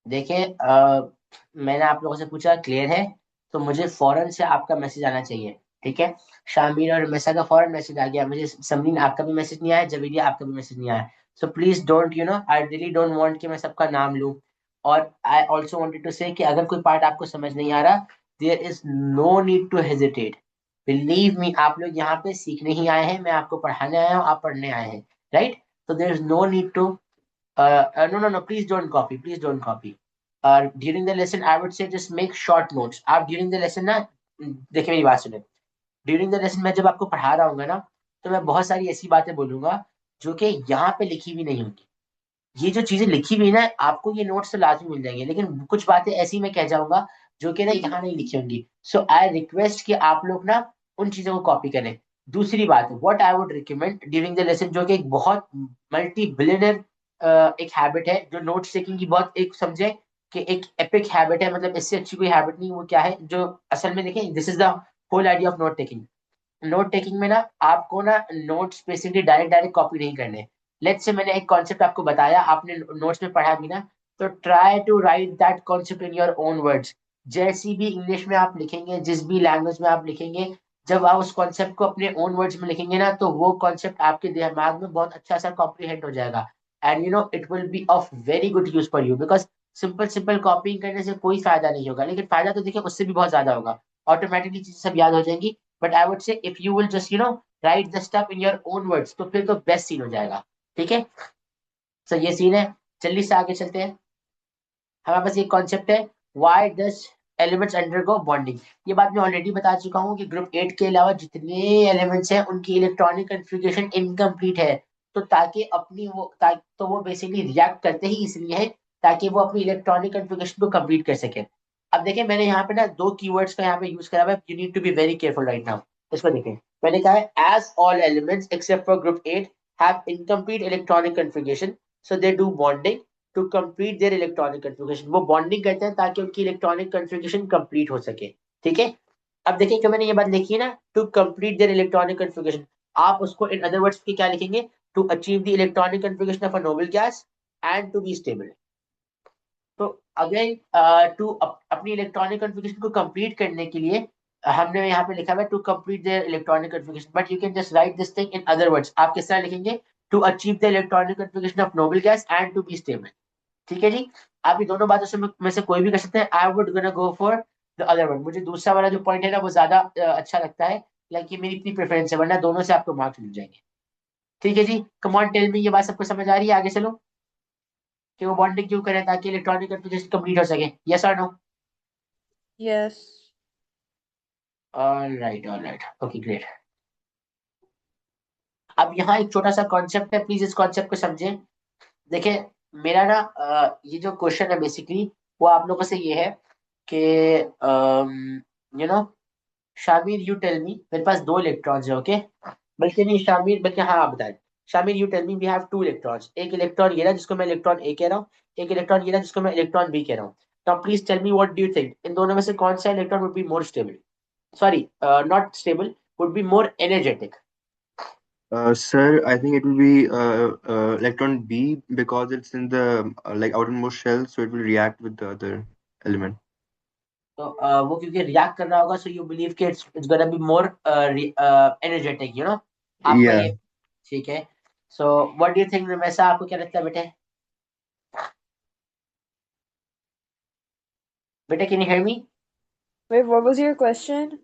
देखिए मैंने आप लोगों से पूछा क्लियर है, तो मुझे फौरन से आपका मैसेज आना चाहिए। ठीक है, शामिर और मैसा का फौरन मैसेज आ गया, मुझे समरीन आपका भी मैसेज नहीं आया, जवेरिया आपका भी मैसेज नहीं आया। So please don't I really don't want कि मैं सबका नाम लूं। और आई ऑल्सो वांटेड टू से कि अगर कोई पार्ट आपको समझ नहीं आ रहा, there is no need to hesitate. Believe me, आप लोग यहाँ पे सीखने ही आए हैं, मैं आपको पढ़ाने आया हूँ, आप पढ़ने आए हैं, राइट? तो there is no need to no, no, no, please don't copy, please don't copy. During the lesson I would say just make short notes. आप during the lesson ना, देखिए मेरी बात सुने, ड्यूरिंग द लेसन मैं जब आपको पढ़ा रहा हूँ ना, तो मैं बहुत सारी ऐसी बातें बोलूंगा जो कि यहाँ पे लिखी हुई नहीं होंगी। ये जो चीजें लिखी हुई ना, आपको ये नोट्स तो लाजमी मिल जाएंगे, लेकिन कुछ बातें ऐसी मैं कह जाऊंगा जो कि ना यहाँ नहीं लिखी होंगी। सो आई रिक्वेस्ट कि आप लोग ना उन चीजों को कॉपी करें। दूसरी बात, what I would recommend during the lesson, जो कि एक बहुत मल्टी बिलियनर एक हैबिट है, जो नोट टेकिंग की बहुत एक समझे कि एक एपिक हैबिट है, मतलब इससे अच्छी कोई हैबिट नहीं। वो क्या है जो असल में देखें, this is the whole idea of note taking. Note taking में ना आपको ना notes basically direct direct copy नहीं करने। लेट्स से मैंने एक कॉन्सेप्ट आपको बताया, आपने नोट्स में पढ़ा भी ना, तो try to write that concept in your own words. जैसी भी इंग्लिश में आप लिखेंगे, जिस भी लैंग्वेज में आप लिखेंगे, जब आप उस कॉन्सेप्ट को अपने ओन वर्ड्स में लिखेंगे ना, तो वो कॉन्सेप्ट आपके दिमाग में बहुत अच्छा सा कॉम्प्रीहेंड हो जाएगा, and it will be of very good use for you. Because simple simple कॉपिंग करने से कोई फायदा नहीं होगा, लेकिन फायदा तो देखिए उससे भी बहुत ज्यादा होगा, ऑटोमेटिकली चीजें सब याद हो जाएंगी। But I would say if you will just right the stuff in your own words, तो फिर तो बेस्ट सीन हो जाएगा। ठीक है, सो ये सीन है। जल्दी से आगे चलते हैं। हमारे पास एक कॉन्सेप्ट है, why does elements undergo bonding. ये बात मैं ऑलरेडी बता चुका हूँ कि ग्रुप 8 के अलावा जितने एलिमेंट्स हैं उनकी इलेक्ट्रॉनिक कन्फिग्रेशन इनकम्प्लीट है। तो ताकि अपनी तो वो बेसिकली रिएक्ट करते ही इसलिए है ताकि वो अपनी इलेक्ट्रॉनिक कन्फिग्रेशन को कंप्लीट कर सके। अब देखिए, मैंने यहाँ पे ना दो कीवर्ड्स का यहाँ पे यूज करा हुआ है, you need to be very careful right now. इसको देखें, मैंने कहा है as all elements except for group 8 have incomplete electronic configuration, so they do bonding to complete their electronic configuration. वो बॉन्डिंग करते हैं ताकि उनकी इलेक्ट्रॉनिक कन्फिगरेशन कंप्लीट हो सके। ठीक है, अब देखिए कि मैंने ये बात लिखी है ना, to complete their electronic configuration, आप उसको इन अदर वर्ड्स क्या लिखेंगे? To achieve the electronic configuration of a noble gas and to be stable. तो अगेन अपनी इलेक्ट्रॉनिक कन्फिगरेशन को कंप्लीट करने के लिए हमने यहाँ पे लिखा हुआ है to complete their electronic configuration, but you can just write this thing in other words. आप किस तरह लिखेंगे? To achieve the electronic configuration of noble gas and to be stable. ठीक है जी, आप ये दोनों बातों से में से कोई भी कर सकते हैं। I would gonna go for the other one. मुझे दूसरा वाला जो पॉइंट है ना वो ज्यादा अच्छा लगता है, लाइक ये मेरी इतनी प्रेफरेंस है, वरना दोनों से आपको मार्क्स मिल जाएंगे। ठीक है जी, कम ऑन टेल मी, ये बात सबको समझ आ रही है? आगे चलो, कि वो बॉन्डिंग क्यों करें? ताकि इलेक्ट्रॉनिक कन्फिगरेशन कंप्लीट हो सके। यस और no? Yes. All right, okay great. अब यहाँ एक छोटा सा कॉन्सेप्ट है, प्लीज इस कॉन्सेप्ट को समझें। देखिए, मेरा ना ये जो क्वेश्चन है बेसिकली वो आप लोगों से ये है कि you know Shamir you tell me, मेरे पास दो इलेक्ट्रॉन्स है, ओके? बल्कि नहीं शामिर, बल्कि हाँ आप बताएं। Shamir you tell me, we have two electrons, एक इलेक्ट्रॉन ये रहा जिसको मैं इलेक्ट्रॉन ए कह रहा हूँ, एक इलेक्ट्रॉन ये रहा जिसको मैं इलेक्ट्रॉन बी कह रहा हूँ। तो please tell me what do you think, इन दोनों में से कौन सा electron would be more stable, sorry not stable, would be more energetic? Sir, I think it will be electron B because it's in the like outermost shell, so it will react with the other element. तो वो क्योंकि react कर रहा होगा, so you believe कि it's gonna be more energetic, आपका Yeah. ये। ठीक है, so what do you think, वैसा आपको क्या लगता है बेटे? Beta, can you hear me? Wait, what was your question?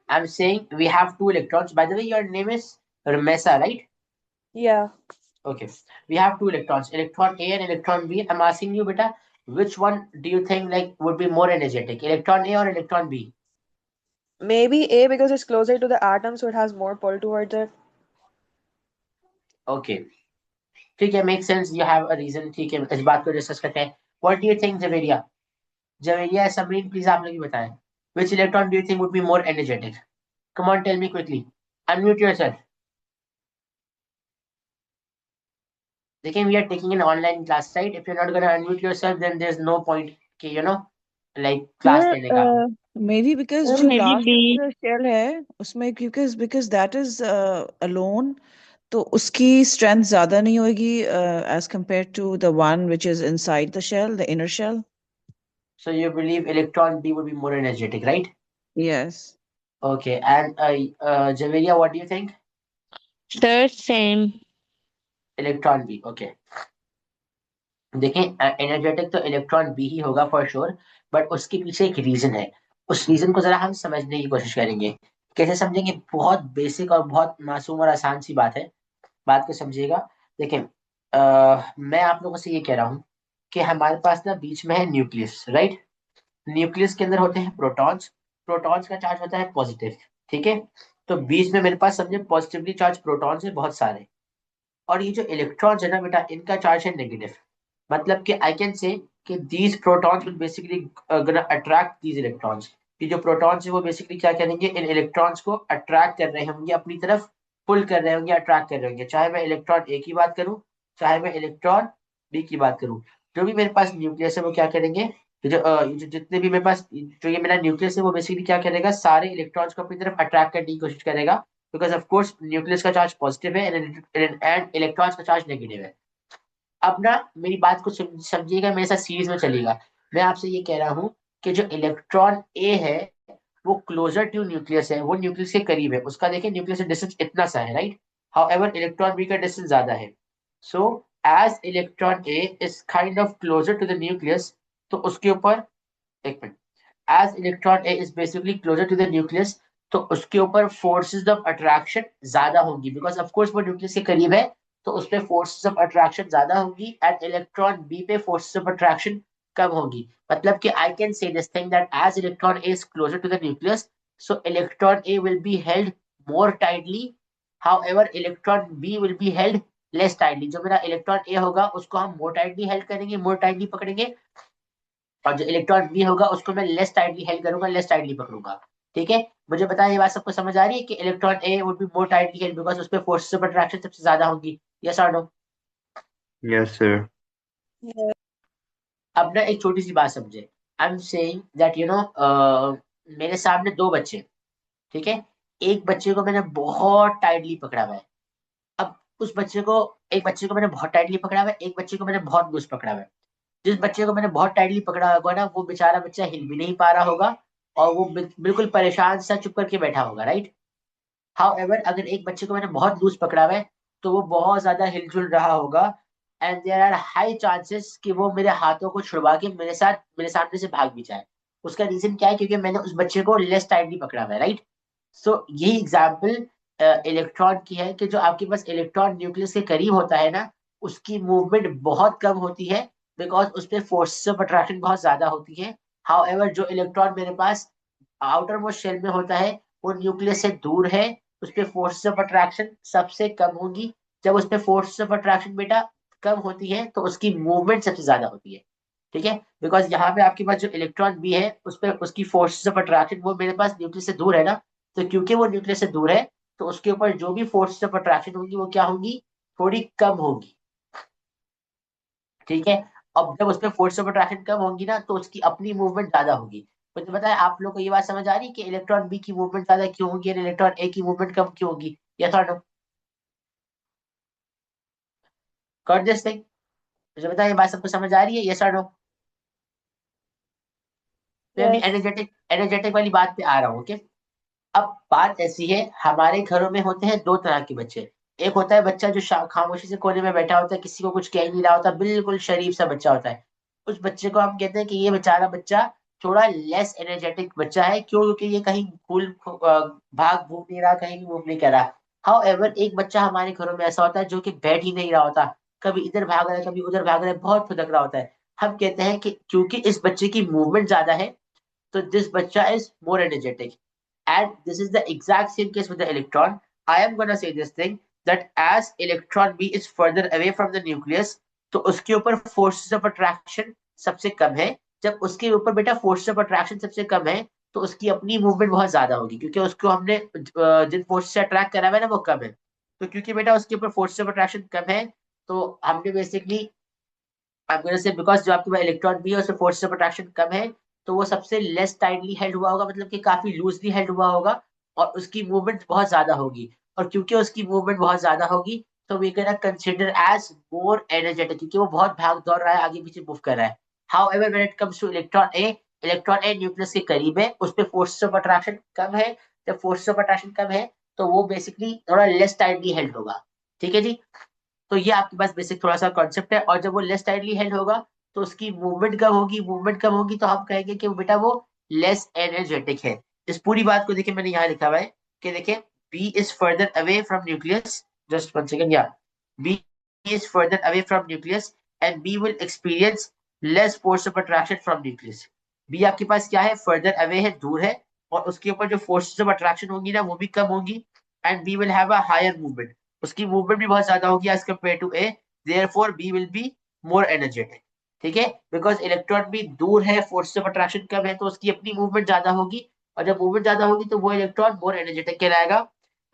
I'm saying we have two electrons. By the way, your name is Ramesa, right? Yeah. Okay. We have two electrons, electron A and electron B. I'm asking you, beta, which one do you think like would be more energetic, electron A or electron B? Maybe A because it's closer to the atom, so it has more pull towards it. Okay. ठीक है, make sense. You have a reason. ठीक है, इस बात को discuss करते हैं. What do you think, Javeria? Javeria, Samreen, please आप लोग ही बताएं. Which electron do you think would be more energetic? Come on, tell me quickly. Unmute yourself. Again, we are taking an online class, right? If you're not gonna unmute yourself, then there's no point, like class Sir, लेने का. maybe because Or जो maybe last B. shell है उसमें because that is alone तो उसकी strength ज़्यादा नहीं होगी as compared to the one which is inside the shell, the inner shell. So you believe electron B would be more energetic, right? Yes. Okay, and Javeria, what do you think? Sir, same. Electron B. Okay, देखें, energetic तो electron B ही होगा for sure, but उसके पीछे एक reason है. उस reason को जरा हम समझने की कोशिश करेंगे. कैसे समझेंगे? बहुत बेसिक और बहुत मासूम और आसान सी बात है. बात को समझिएगा. देखें, मैं आप लोगों से ये कह रहा हूँ कि हमारे पास ना बीच में है न्यूक्लियस, राइट? न्यूक्लियस के अंदर होते हैं प्रोटॉन्स. प्रोटॉन्स का चार्ज होता है पॉजिटिव. ठीक है, तो बीच में मेरे पास समझे पॉजिटिवली चार्ज प्रोटॉन्स है बहुत सारे. और ये जो इलेक्ट्रॉन्स है ना बेटा, इनका चार्ज है नेगेटिव. मतलब कि आई कैन से कि these protons will basically gonna attract these electrons. कि जो प्रोटॉन्स है वो बेसिकली क्या करेंगे, इन इलेक्ट्रॉन्स को अट्रैक्ट कर रहे होंगे अपनी तरफ, पुल कर रहे होंगे, अट्रैक्ट कर रहे होंगे. चाहे मैं इलेक्ट्रॉन ए की बात करूं, चाहे मैं इलेक्ट्रॉन बी की बात करूं. जो भी मेरे पास न्यूक्लियस है वो क्या करेंगे, ये जो जितने भी मेरे पास जो ये मेरा न्यूक्लियस है वो बेसिकली क्या करेगा, सारे इलेक्ट्रॉन्स को अपनी तरफ अट्रैक्ट करने की कोशिश करेगा. बिकॉज ऑफ कोर्स न्यूक्लियस का चार्ज पॉजिटिव है एंड इलेक्ट्रॉन्स का चार्ज नेगेटिव है. अब ना मेरी बात को समझिएगा, मेरे साथ सीरीज में चलिएगा. मैं आपसे ये कह रहा हूँ कि जो इलेक्ट्रॉन ए है वो क्लोजर टू न्यूक्लियस है, वो न्यूक्लियस के करीब है. उसका देखिए न्यूक्लियस से डिस्टेंस इतना सा है, राइट? हाउएवर इलेक्ट्रॉन बी का डिस्टेंस ज्यादा है. So as electron A is kind of closer to the nucleus, तो उसके ऊपर, एक minute, as electron A is basically closer to the nucleus, तो उसके ऊपर फोर्सेस ऑफ अट्रैक्शन ज्यादा होंगी. बिकॉज ऑफ कोर्स वो न्यूक्लियस के करीब है, तो उस पे फोर्सेस ऑफ अट्रैक्शन ज्यादा होंगी एंड इलेक्ट्रॉन बी पे फोर्सेस ऑफ अट्रैक्शन कम होगी. मतलब कि I can say this thing that as electron A is closer to the nucleus, so electron A will be held more tightly. However electron B will be held less tightly. जो मेरा electron ए होगा उसको हम मोर tightly held करेंगे, मोर tightly पकड़ेंगे, और जो electron B होगा उसको मैं लेस टाइटली हेल्ड करूंगा, लेस टाइटली पकड़ूंगा. ठीक है, मुझे बताया ये बात सबको समझ आ रही है कि electron A would be more tightly held because उस पे फोर्सेस ऑफ अट्रैक्शन सबसे ज्यादा होंगी. यस और नो? Yes, sir. अब ना एक छोटी सी बात समझे. आई एम सेइंग दैट मेरे सामने दो बच्चे, ठीक है? एक बच्चे को मैंने बहुत टाइटली पकड़ा हुआ है. अब उस बच्चे को, एक बच्चे को मैंने बहुत टाइटली पकड़ा हुआ है, एक बच्चे को मैंने बहुत लूज पकड़ा हुआ है. जिस बच्चे को मैंने बहुत टाइटली पकड़ा होगा ना, वो बेचारा बच्चा हिल भी नहीं पा रहा होगा और वो बिल्कुल परेशान सा चुप करके बैठा होगा, राइट? हाउएवर अगर एक बच्चे को मैंने बहुत लूज पकड़ा हुआ है तो वो बहुत ज्यादा हिलजुल रहा होगा and there are high chances कि वो मेरे हाथों को छुड़वा के मेरे सामने से भाग भी जाए. उसका रीजन क्या है? क्योंकि मैंने उस बच्चे को लेस टाइटली पकड़ा हुआ है, राइट? सो यही एग्जाम्पल इलेक्ट्रॉन की है कि जो आपके पास इलेक्ट्रॉन न्यूक्लियस के करीब होता है ना, उसकी मूवमेंट बहुत कम होती है बिकॉज उस पर फोर्स ऑफ अट्रैक्शन बहुत ज्यादा होती है. हाउएवर जो इलेक्ट्रॉन मेरे पास आउटर मोस्ट शेल में होता है वो न्यूक्लियस से दूर है, उस पर फोर्स ऑफ अट्रैक्शन सबसे कम होगी. जब उस पर फोर्स ऑफ अट्रैक्शन बेटा कम होती है तो उसकी मूवमेंट सबसे ज्यादा होती है. ठीक है, बिकॉज यहाँ पे आपके पास जो इलेक्ट्रॉन बी है उस पर उसकी फोर्स ऑफ अट्रैक्शन वो मेरे पास न्यूक्लियस से दूर है ना, तो क्योंकि वो न्यूक्लियस से दूर है तो उसके ऊपर जो भी फोर्स ऑफ अट्रैक्शन होंगी वो क्या होंगी, थोड़ी कम होगी. ठीक है, अब जब उसमें फोर्स ऑफ अट्रैक्शन कम होगी ना तो उसकी अपनी मूवमेंट ज्यादा होगी. मुझे पता है आप लोग को ये बात समझ आ रही है कि इलेक्ट्रॉन बी की मूवमेंट ज्यादा क्यों होगी और इलेक्ट्रॉन ए की मूवमेंट कम क्यों होगी. यस और नो? कर दिस थिंग. मुझे पता है ये बात सबको समझ आ रही है. यस और नो? मैं अभी Yes. एनर्जेटिक वाली बात पे आ रहा हूँ. ओके, अब बात ऐसी है, हमारे घरों में होते हैं दो तरह के बच्चे. एक होता है बच्चा जो खामोशी से कोने में बैठा होता है, किसी को कुछ कह नहीं रहा होता, बिल्कुल शरीफ सा बच्चा होता है. उस बच्चे को हम कहते हैं कि ये बेचारा बच्चा थोड़ा लेस एनर्जेटिक बच्चा है। क्यों? क्योंकि ये कहीं भाग भूग नहीं रहा, कहीं भी मूव नहीं कर रहा। हाउ एवर एक बच्चा हमारे घरों में ऐसा होता है जो कि बैठ ही नहीं रहा होता, कभी इधर भाग रहा है कभी उधर भाग रहा है, बहुत फुदक रहा होता है। हम कहते हैं कि क्योंकि इस बच्चे की मूवमेंट ज्यादा है, तो दिस बच्चा is more energetic. And this is the exact same case with the electron. I am going to say this thing that as electron B is further away from the nucleus, तो उसके ऊपर forces of attraction सबसे कम है। जब उसके ऊपर बेटा forces of attraction सबसे कम है, तो उसकी अपनी मूवमेंट बहुत ज्यादा होगी, क्योंकि उसको हमने जिन फोर्स से अट्रैक्ट करा हुआ है ना वो कम है। तो क्योंकि बेटा उसके ऊपर फोर्स ऑफ अट्रैक्शन कम है, तो हमने बेसिकली आपके से बिकॉज जो आपके पास इलेक्ट्रॉन भी है उसमें फोर्स ऑफ अट्रैक्शन कम है, तो वो सबसे लेस टाइटली हेल्ड हुआ होगा, मतलब कि काफी लूजली हेल्ड हुआ होगा, और उसकी मूवमेंट बहुत ज्यादा होगी। और क्योंकि उसकी मूवमेंट बहुत ज्यादा होगी, तो we can consider as more energetic, क्योंकि वो बहुत भाग दौड़ रहा है, आगे पीछे मूव कर रहा है। How ever when it comes two electron A nucleus के करीब है, उस पर फोर्स ऑफ अट्रैक्शन कम है। जब फोर्स ऑफ अट्रैक्शन कम है, तो वो बेसिकली थोड़ा लेस टाइटली हेल्ड होगा। ठीक है जी। तो ये आपके पास बेसिक थोड़ा सा कॉन्सेप्ट है। और जब वो लेस टाइटली हेल्ड होगा, तो उसकी मूवमेंट कम होगी, मूवमेंट कम होगी, तो हम कहेंगे कि बेटा वो लेस एनर्जेटिक है। इस पूरी बात को देखिए, मैंने यहाँ लिखा हुआ है कि देखिए B is further away from nucleus, just one second, या B is further away from nucleus and B will experience less force of attraction from nucleus. B आपके पास क्या है? फर्दर अवे है, दूर है, और उसके ऊपर जो फोर्सेस ऑफ अट्रैक्शन होंगी ना वो भी कम होंगी। And B will have a higher movement, उसकी मूवमेंट भी बहुत ज्यादा होगी as compare to A, therefore B will be more energetic. ठीक है, बिकॉज इलेक्ट्रॉन भी दूर है, फोर्स ऑफ अट्रैक्शन कम है, तो उसकी अपनी मूवमेंट ज्यादा होगी, और जब मूवमेंट ज्यादा होगी तो वो इलेक्ट्रॉन मोर एनर्जेटिक कहलाएगा।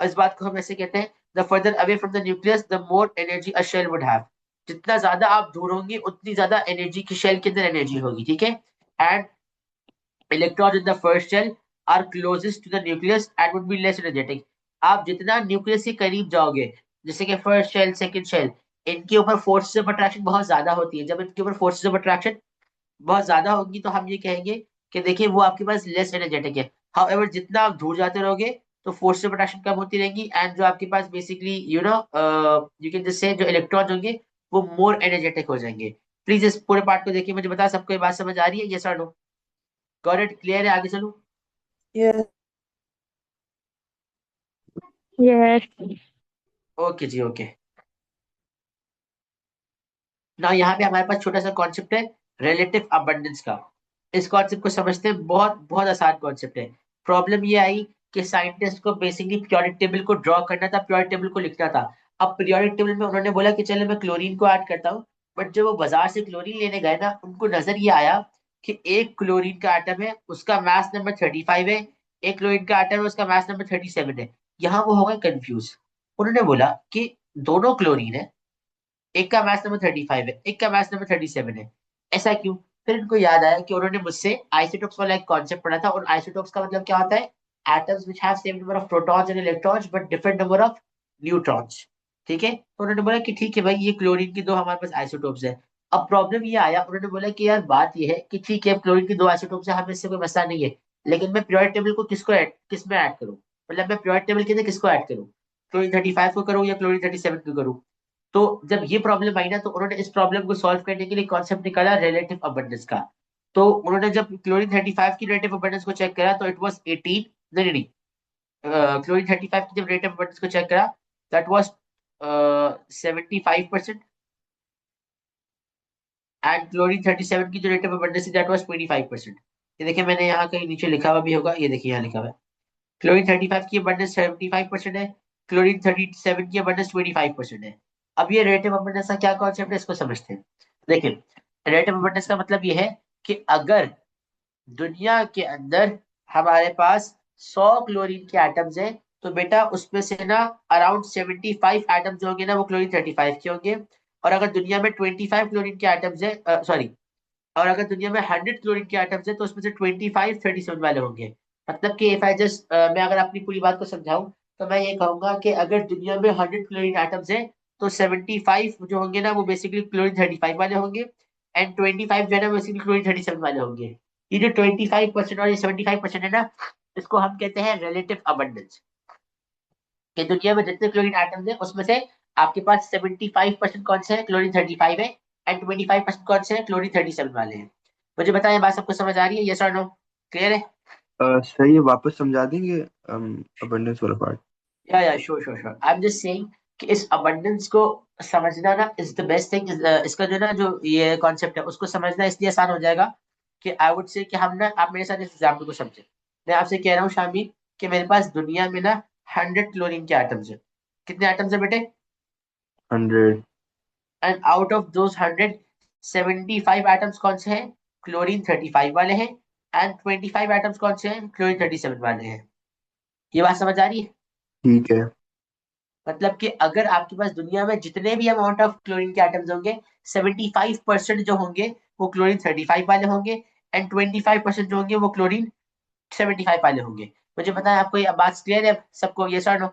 और इस बात को हम ऐसे कहते हैं, the further away from the nucleus the more energy a shell would have. जितना ज्यादा आप दूर होंगे उतनी ज्यादा एनर्जी की शेल के अंदर एनर्जी होगी। ठीक है, and electrons in the first shell are closest to the nucleus and would be less energetic. आप जितना न्यूक्लियस के करीब जाओगे, जैसे कि फर्स्ट शेल सेकंड शेल, इनके ऊपर फोर्सेस ऑफ अट्रैक्शन बहुत ज्यादा होती है। जब इनके ऊपर फोर्सेस ऑफ अट्रैक्शन बहुत ज्यादा होगी, तो हम ये कहेंगे कि देखिए वो आपके पास लेस एनर्जेटिक है। हाउएवर जितना आप दूर जाते रहोगे, तो फोर्स ऑफ अट्रैक्शन कम होती रहेगी, एंड जो आपके पास basically you can just say जो इलेक्ट्रॉन होंगे वो मोर एनर्जेटिक हो जाएंगे। प्लीज इस पूरे पार्ट को देखिए, मुझे बता सबको ये बात समझ आ रही है? यस और नो? Got it? क्लियर है? आगे चलूं? Yes. Yes. ओके जी, ओके। ना यहाँ पे हमारे पास छोटा सा कॉन्सेप्ट है रिलेटिव अबंडेंस का। इस कॉन्सेप्ट को समझते हैं, बहुत बहुत आसान कॉन्सेप्ट है। प्रॉब्लम ये आई कि साइंटिस्ट को बेसिकली पीरियोडिक टेबल को ड्रॉ करना था, पीरियोडिक टेबल को लिखना था। अब पीरियोडिक टेबल में उन्होंने बोला कि चलो मैं क्लोरीन को ऐड करता हूँ, बट जब वो बाजार से क्लोरीन लेने गए ना, उनको नजर ये आया कि एक क्लोरीन का आइटम है, उसका मास नंबर 35 है, एक क्लोरीन का आइटम है, उसका मास नंबर 37 है। यहाँ वो हो गए कंफ्यूज। उन्होंने बोला कि दोनों क्लोरीन है, एक का मास नंबर 35 है, एक का मास नंबर 37 है, ऐसा क्यों? फिर इनको याद आया कि उन्होंने मुझसे आइसोटोप्स वाला एक कॉन्सेप्ट पढ़ा था, और आइसोटोप्स का मतलब क्या होता है? Atoms which have same number of protons and electrons but different number of neutrons. ठीक है, तो उन्होंने बोला कि ठीक है भाई, ये क्लोरीन की दो हमारे पास आइसोटोप्स है। अब प्रॉब्लम ये आया, उन्होंने बोला कि यार बात ये है कि ठीक है क्लोरीन की दो आइसोटोप्स है, हमें इससे कोई मसला नहीं है, लेकिन मैं पीरियोडिक टेबल को किस में ऐड करूं? मतलब मैं पीरियोडिक टेबल के अंदर किसको ऐड करूं? क्लोरीन 35 को करूं या क्लोरीन 37 को करूं? तो जब ये प्रॉब्लम आई ना, तो उन्होंने इस प्रॉब्लम को सॉल्व करने के लिए कॉन्सेप्ट निकाला रिलेटिव अबंडेंस का। तो उन्होंने जब क्लोरीन 35 की रिलेटिव अबंडेंस को चेक करा, तो इट वाज 18, नहीं नहीं, क्लोरीन 35 की जब रिलेटिव अबंडेंस को चेक करा, दैट वाज 75%, एंड क्लोरीन 37 की जो रिलेटिव अबंडेंस थी दैट वाज 25%। ये देखिए, मैंने यहाँ कहीं नीचे लिखा हुआ भी होगा, ये देखिए यहाँ लिखा हुआ है, क्लोरीन 35 की अबंडेंस 75% है, क्लोरीन 37 की अबंडेंस 25% है। अब ये रिलेटिव अबंडेंस का क्या कॉन्सेप्ट है, इसको समझते हैं। देखिए, रिलेटिव अबंडेंस का मतलब ये है कि अगर दुनिया के अंदर हमारे पास 100 क्लोरीन के एटम्स हैं, तो बेटा उसमें से ना अराउंड 75 एटम्स होंगे ना वो क्लोरीन 35 के होंगे। और अगर दुनिया में 25 क्लोरीन के एटम्स है, सॉरी, और अगर दुनिया में 100 क्लोरीन के एटम्स है, तो उसमें से 25 37 वाले होंगे। मतलब कि इफ आई जस्ट मैं अगर अपनी पूरी बात को समझाऊं, तो मैं ये कहूंगा कि अगर दुनिया में 100 क्लोरीन एटम्स है, तो 75 जो होंगे ना वो बेसिकली क्लोरीन 35 वाले होंगे, एंड 25 जो है ना बेसिकली क्लोरीन 37 वाले होंगे। ये जो 25% और ये 75% है ना, इसको हम कहते हैं रिलेटिव अबंडेंस। कि दुनिया में जितने क्लोरीन एटम्स है उसमें से आपके पास 75% कौन से है? क्लोरीन 35 है, एंड 25% कौन से है? क्लोरीन 37 वाले हैं। मुझे बताएं, बात सबको समझ आ रही है? यस और नो? क्लियर है? सर ये वापस समझा देंगे अबंडेंस वाला पार्ट? या sure sure sure. I am just saying कि इस अबंडेंस को समझना ना इज द बेस्ट थिंग। इसका जो ना जो ये कॉन्सेप्ट है उसको समझना इसलिए आसान हो जाएगा कि आई वुड से कि हम ना, आप मेरे साथ इस एग्जाम्पल को समझे। मैं आपसे कह रहा हूँ शामी कि मेरे पास दुनिया में ना 100 क्लोरीन के एटम्स है। कितने एटम्स है बेटे? 100। And out of those 100, 75 atoms कौन से हैं? क्लोरीन 35 वाले हैं। एंड 25 एटम्स कौन से हैं? क्लोरीन 37 वाले हैं। ये बात समझ आ रही है? ठीक है। मतलब कि अगर आपके पास दुनिया में जितने भी अमाउंट ऑफ क्लोरीन के एटम्स होंगे, 75% जो होंगे वो क्लोरीन 35 वाले होंगे, एंड 25% जो होंगे वो क्लोरीन 75 वाले होंगे। मुझे पता है आपको ये बात क्लियर है सबको? ये सर नो?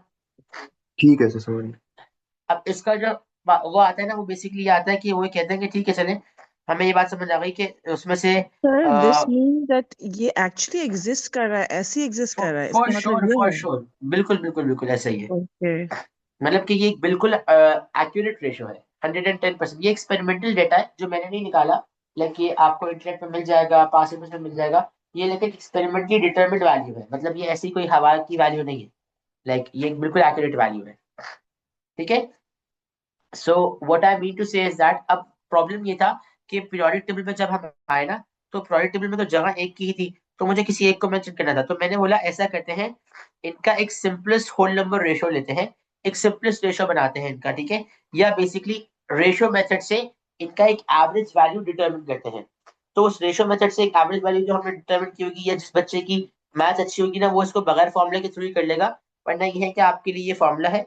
ठीक है सर, समझ गए। अब इसका जो वो आता है ना, वो बेसिकली ये आता है कि वो कहते हैं कि ठीक है चले, हमें ये बात समझ आ गई कि उसमें से सर दिस मीन दैट ये एक्चुअली एग्जिस्ट कर रहा है, ऐसे एग्जिस्ट कर रहा है, फॉर इसका मतलब श्योर ये फॉर है? श्योर, बिल्कुल बिल्कुल बिल्कुल ऐसा ही है। ओके। मतलब कि ये बिल्कुल एक्यूरेट रेशो है, 110%। ये एक्सपेरिमेंटल डेटा है जो मैंने नहीं निकाला, लेकिन ये आपको इंटरनेट पे मिल जाएगा, पास में मिल जाएगा। ये लेकिन एक्सपेरिमेंटली डिटरमिन्ड वैल्यू है, मतलब ये ऐसी कोई हवा की वैल्यू नहीं है। ये बिल्कुल एक्यूरेट वैल्यू है। ठीक है? So what I mean to say is that अब प्रॉब्लम ये था कि पीरियोडिक टेबल में जब हम आए ना, तो पीरियोडिक टेबल में तो जगह एक की ही थी, तो मुझे किसी एक को मेंशन करना था। तो मैंने बोला ऐसा करते हैं, इनका एक सिंपलेस्ट होल नंबर रेशियो लेते हैं, एक सिंपलेस्ट रेशियो बनाते हैं इनका, ठीक है? या बेसिकली रेशियो मेथड से इनका एक एवरेज वैल्यू डिटरमिन करते हैं। तो उस रेशियो मेथड से एक एवरेज वैल्यू जो हमने डिटरमिन की होगी, या जिस बच्चे की मैथ अच्छी होगी ना, वो इसको बगैर फॉर्मूले के थ्रू ही कर लेगा। वरना ये है कि आपके लिए ये फॉर्मूला है।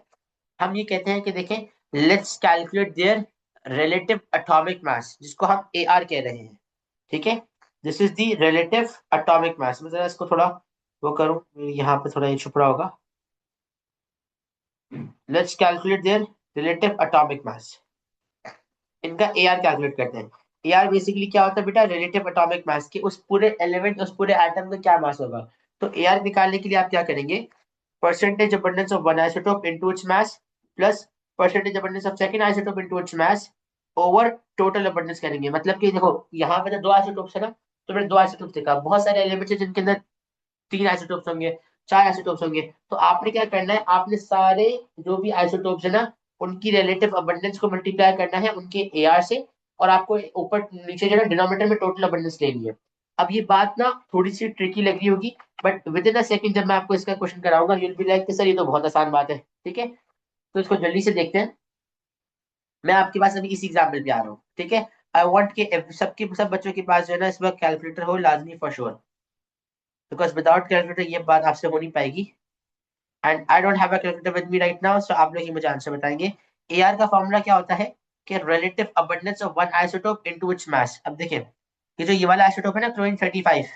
हम ये कहते हैं कि देखें, let's calculate their relative atomic मास, जिसको हम AR कह रहे हैं। ठीक है? This is the relative atomic मास। मैं जरा इसको थोड़ा वो करूं, यहाँ पे थोड़ा ये छुपड़ा होगा। Let's calculate their relative atomic मास। इनका AR कैलकुलेट करते हैं। AR बेसिकली क्या होता है बेटा? रिलेटिव एटॉमिक मास के उस पूरे एलिमेंट, उस पूरे एटम का क्या मास होगा। तो AR निकालने के लिए आप क्या करेंगे? Percentage abundance of one isotope into its mass plus percentage abundance of second isotope into its mass over total abundance करेंगे। मतलब कि देखो यहाँ पे तो दो आइसोटोप्स है ना, तो मैंने दो आइसोटोप्स देखा, बहुत सारे एलिमेंट्स है जिनके अंदर 3 आइसोटोप्स होंगे, 4 आइसोटोप्स होंगे। तो आपने क्या करना है, आपने सारे जो भी आइसोटोप्स है ना, उनकी रिलेटिव अबंडेंस को मल्टीप्लाई करना है उनके AR से, और आपको ऊपर नीचे जो है डिनोमिनेटर में टोटल अबंडेंस लेनी है। अब ये बात ना थोड़ी सी ट्रिकी लग रही होगी, but with in a second जब मैं आपको इसका क्वेश्चन कराऊंगा, यूल बी लाइक सर ये तो बहुत आसान बात है। ठीक है? तो इसको जल्दी से देखते हैं। मैं आपके पास अभी इसी एग्जाम्पल पे आ रहा हूँ। ठीक है? आई वॉन्ट के सबके सब बच्चों के पास जो है ना इस वक्त कैलकुलेटर हो, लाजमी for sure, because without calculator ये बात आपसे हो नहीं पाएगी। And I don't have a calculator with me right now, so आप लोग ही मुझे आंसर बताएंगे। AR का फॉर्मूला क्या होता है कि relative abundance of one isotope into its mass. अब देखिए, ये जो ये वाला आइसोटोप है ना क्लोरीन 35,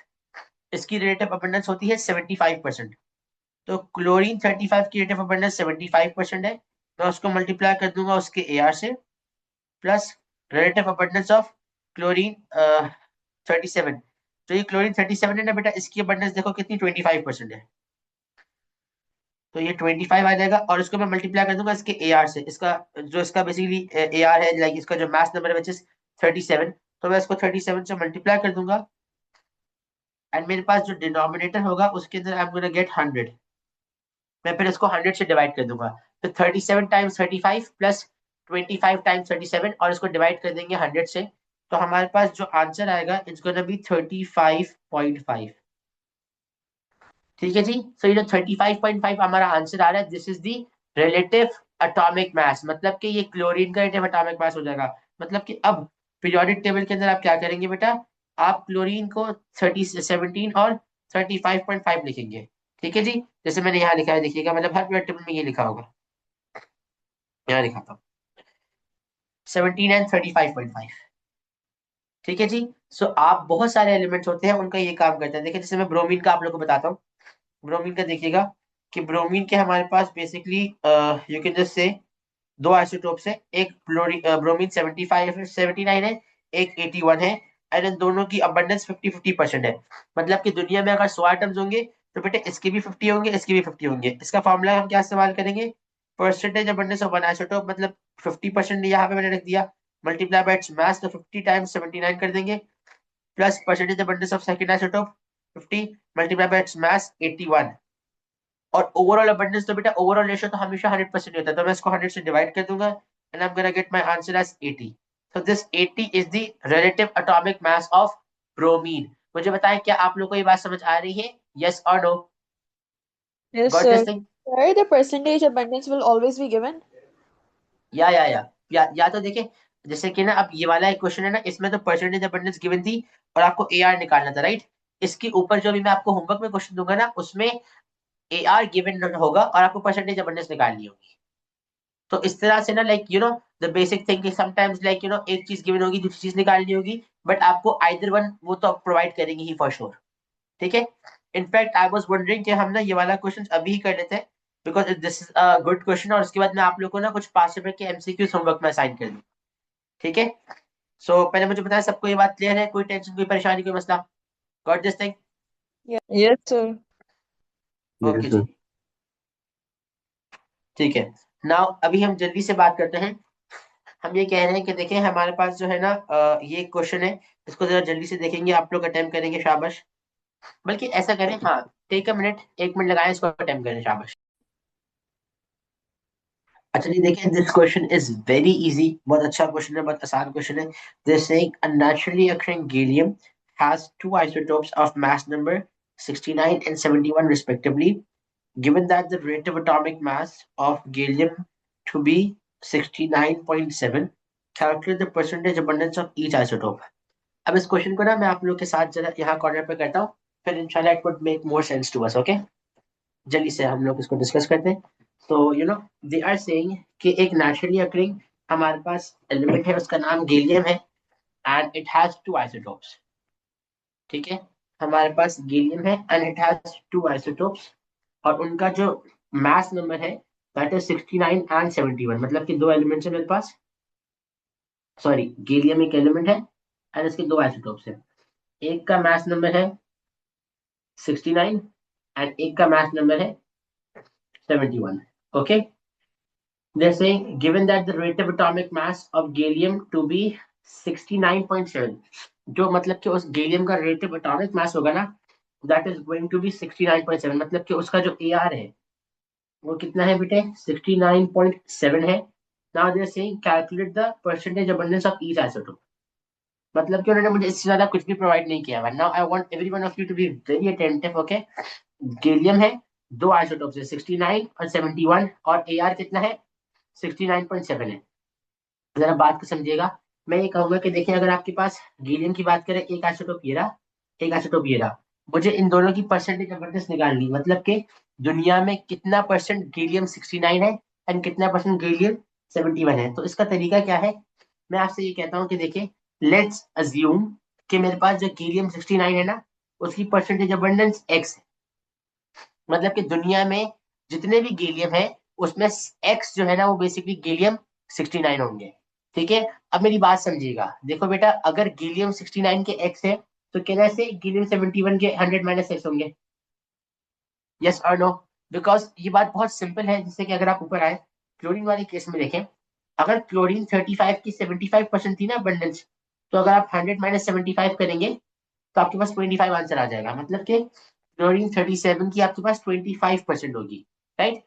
इसकी रिलेटिव अबंडेंस होती है 75%। तो क्लोरीन 35 की रिलेटिव अबंडेंस 75% है। मैं उसको मल्टीप्लाई कर दूंगा उसके AR से, plus relative abundance of chlorine 37। तो ये क्लोरीन 37 है ना बेटा, इसकी अबंडेंस देखो कितनी, 25% है। तो ये 25 आ जाएगा, और इसको मैं मल्टीप्लाई कर दूंगा इसके AR से। इसका जो इसका बेसिकली AR है, लाइक इसका जो मास नंबर है विच इज 37, तो मैं इसको 37 से मल्टीप्लाई कर दूंगा, एंड मेरे पास जो डिनोमिनेटर होगा उसके अंदर आई एम गोना गेट 100। मैं फिर इसको 100 से डिवाइड कर दूंगा, तो 37 टाइम्स 35 प्लस 25 टाइम्स 37, और इसको डिवाइड कर देंगे 100 से। तो हमारे पास जो आंसर आएगा इट्स गोना बी 35.5। ठीक है जी? सो ये जो 35.5 हमारा आंसर आ रहा है, this is the relative atomic मास, मतलब कि ये क्लोरीन का रिलेटिव एटॉमिक मास हो जाएगा। मतलब कि अब पीरियोडिक टेबल के अंदर आप क्या करेंगे बेटा, आप क्लोरीन को 17 और 35.5 लिखेंगे। ठीक है जी? जैसे मैंने यहाँ लिखा है, देखिएगा, मतलब हर पीरियोडिक टेबल में ये लिखा होगा। यहाँ लिखा था 17 एंड 35.5। ठीक है जी? सो आप बहुत सारे एलिमेंट्स होते हैं, उनका ये काम करता है। देखिए जैसे मैं ब्रोमीन का आप लोग को बताता हूँ। ब्रोमीन का देखिएगा कि ब्रोमीन के हमारे पास basically you can just say दो आइसोटोप्स है, एक ब्रोमीन 79 है, एक 81 है, एंड इन दोनों की अबंडेंस 50-50% है। मतलब कि दुनिया में अगर 100 आइटम्स होंगे तो बेटे इसके भी 50 होंगे, इसके भी 50 होंगे। इसका फॉर्मूला हम क्या इस्तेमाल करेंगे? Percentage abundance of one isotope, मतलब 50% यहाँ पे मैंने रख दिया, मल्टीप्लाई बाय इट्स मास, तो 50 टाइम्स 79 कर देंगे, plus percentage abundance of second isotope 50 multiply by its mass 81 और ओवरऑल अबंडेंस तो बेटा ओवरऑल रेशियो तो हमेशा 100% होता है, तो मैं इसको 100 से डिवाइड कर दूंगा and I am gonna get my answer as 80. So this 80 is the relative atomic mass of bromine. मुझे बताएं क्या आप लोगों को ये बात समझ आ रही है? यस और no? Yes, got sir. This thing? Where the percentage abundance will always be given? या तो देखिए जैसे कि ना अब ये वाला एक क्वेश्चन है ना, इसमें तो परसेंटेज अबंडेंस गिवन थी और आपको एआर निकालना था, राइट? इसके ऊपर जो भी मैं आपको होमवर्क में क्वेश्चन दूंगा ना, उसमें एआर गिवन होगा और आपको परसेंटेज अबंडेंस निकालनी होगी. तो इस तरह से ना like you know the basic thing is sometimes like you know एक चीज गिवन होगी दूसरी चीज निकालनी होगी, बट आपको आइदर वन वो तो प्रोवाइड करेंगे ही फॉर श्योर. ठीक है. इनफैक्ट आई वाज वंडरिंग कि हम ना ये वाला क्वेश्चन अभी ही कर लेते हैं because this is a good question और उसके बाद मैं आप लोगों को ना कुछ पास पेपर के एमसीक्यू होमवर्क में असाइन कर दूं. ठीक है. सो पहले मुझे बताया सबको ये बात क्लियर है? कोई टेंशन कोई परेशानी कोई मसला? Got this thing? Yes, sir. Yes, okay sir. जी ठीक है. नाउ अभी हम जल्दी से बात करते हैं. हम ये कह रहे हैं कि देखें हमारे पास जो है ना ये क्वेश्चन है, इसको जरा जल्दी से देखेंगे, आप लोग अटेम्प्ट करेंगे, शाबाश. बल्कि ऐसा करें, हाँ टेक अ मिनट, 1 मिनट लगाएं, इसको अटेम्प्ट करें, शाबाश. अच्छा जी देखिए this question is very easy, बहुत अच्छा क्वेश्चन है, बहुत आसान क्वेश्चन है. This saying a naturally occurring gallium has two isotopes of mass number 69 and 71 respectively. Given that the relative atomic mass of gallium to be 69.7, calculate the percentage abundance of each isotope. अब इस question को ना मैं आप लोग के साथ जरा यहाँ कॉर्नर पे करता हूँ, फिर इंशाल्लाह it would make more sense to us. Okay, जल्दी से हम लोग इसको डिस्कस करते हैं. तो you know they are saying कि एक नेचुरली अकरिंग हमारे पास एलिमेंट है, उसका नाम गैलियम है and it has two isotopes. ठीक है, हमारे पास गैलियम है and it has two isotopes और उनका जो मास नंबर है दैट इज 69 एंड 71, मतलब कि दो एलिमेंट्स है मेरे पास. सॉरी, गैलियम एक एलिमेंट है एंड इसके दो आइसोटोप्स है. एक का मास नंबर है 69 एंड एक का मास नंबर है 71. Okay, they're saying given that the relative atomic mass of gallium to be 69.7, जो मतलब कि उस गैलियम का relative atomic mass होगा ना that is going to be 69.7, मतलब कि उसका जो AR है वो कितना है बेटे? 69.7 है. Now they're saying calculate the percentage abundance of each isotope. मतलब कि उन्होंने मुझे इससे ज्यादा कुछ भी प्रोवाइड नहीं किया है. Now I want every one of you to be very attentive. Okay, gallium है, दो आइसोटोप्स है 69 और 71 और AR कितना है? 69.7 है. जरा बात को समझिएगा. मैं ये कहूंगा कि देखिए अगर आपके पास गैलियम की बात करें, एक आइसोटोप ये रहा, एक आइसोटोप ये रहा, मुझे इन दोनों की परसेंटेज अबंडेंस निकालनी, मतलब कि दुनिया में कितना परसेंट गैलियम 69 है एंड कितना परसेंट गैलियम 71 है. तो इसका तरीका क्या है? मैं आपसे ये कहता हूँ कि देखिए लेट्स अज्यूम कि मेरे पास जो गैलियम 69 है ना उसकी परसेंटेज अबंडेंस x है. मतलब कि दुनिया में जितने भी गैलियम है उसमें x जो है ना वो बेसिकली गैलियम 69 होंगे. ठीक है, अब मेरी बात समझिएगा. देखो बेटा अगर गैलियम 69 के x है तो कहना से गैलियम 71 के 100 माइनस x होंगे. यस और नो? बिकॉज ये बात बहुत सिंपल है. जैसे कि अगर आप ऊपर आए क्लोरीन वाले केस में देखें, अगर क्लोरीन 35 की 75% थी ना अबंडेंस, तो अगर आप 100 माइनस 75 करेंगे तो आपके पास 25 आंसर आ जाएगा. मतलब कि क्लोरीन 37 की आपके पास 25% होगी, राइट?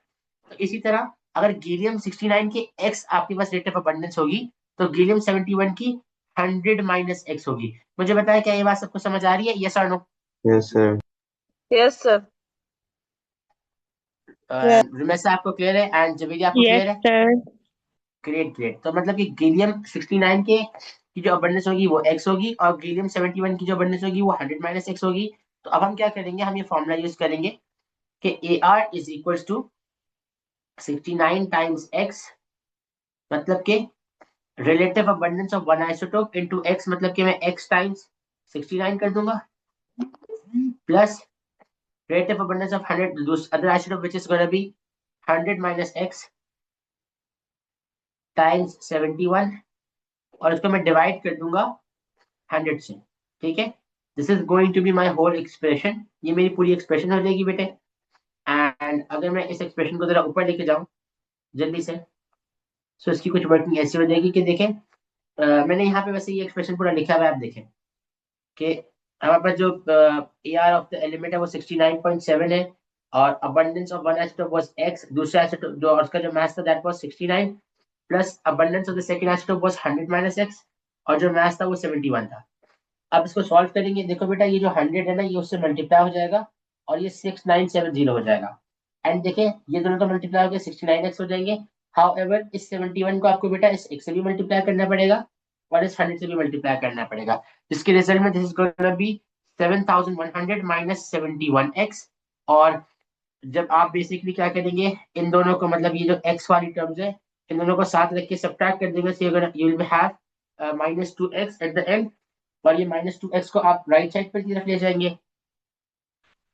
तो इसी तरह अगर गैलियम 69 के x आपके पास रेट ऑफ अबंडेंस होगी तो गैलियम 71 की 100 माइनस x होगी. मुझे बताया क्या ये बात सबको समझ आ रही है? यस और no? Yes, sir. Yes, sir. Ramesh आपको क्लियर है एंड जबीरी आपको Yes, क्लियर है? sir. Great great. तो मतलब कि गैलियम 69 के की जो अबंडेंस होगी वो x होगी और गैलियम 71 की जो अबंडेंस होगी वो 100 माइनस x होगी. तो अब हम क्या करेंगे, हम ये फॉर्मूला यूज करेंगे कि AR is equals to 69 times x, मतलब कि relative abundance of one isotope into x, मतलब कि मैं x टाइम्स 69 कर दूंगा plus relative abundance of 100 those other isotope which is going to be 100 minus x times 71 और इसको मैं डिवाइड कर दूंगा 100 से. ठीक है, this is going to be my whole expression. ये मेरी पूरी एक्सप्रेशन हो जाएगी बेटे. एंड अगर मैं इस एक्सप्रेशन को जरा ऊपर लेके जाऊं जल्दी से, सो इसकी कुछ वर्किंग ऐसी हो जाएगी कि देखें मैंने यहाँ पे वैसे ये एक्सप्रेशन पूरा लिखा हुआ है, आप देखें. कि हमारे पास जो AR ऑफ द एलिमेंट है वो 69.7 है, और abundance of one isotope was x, दूसरा isotope जो उसका जो mass था that was 69, plus abundance of the second isotope was 100 minus x, और जो mass था वो 71 था। अब इसको सॉल्व करेंगे, देखो बेटा ये जो 100 है ना, ये उससे मल्टीप्लाई हो जाएगा और ये 6970 हो जाएगा। एंड देखें ये दोनों तो मल्टीप्लाई हो गए 69x हो जाएंगे। हाउएवर इस 71 को आपको बेटा इस x से भी मल्टीप्लाई करना पड़ेगा और इस 100 से भी मल्टीप्लाई करना पड़ेगा, जिसके रिजल्ट में this is gonna be 7100 minus 71x। और जब आप बेसिकली क्या करेंगे, इन दोनों को मतलब ये जो x वाली टर्म्स है इन दोनों को साथ रख के सब्ट्रैक्ट कर देंगे, so you will have -2x at the end, और ये -2x को आप राइट साइड पर की तरफ ले जाएंगे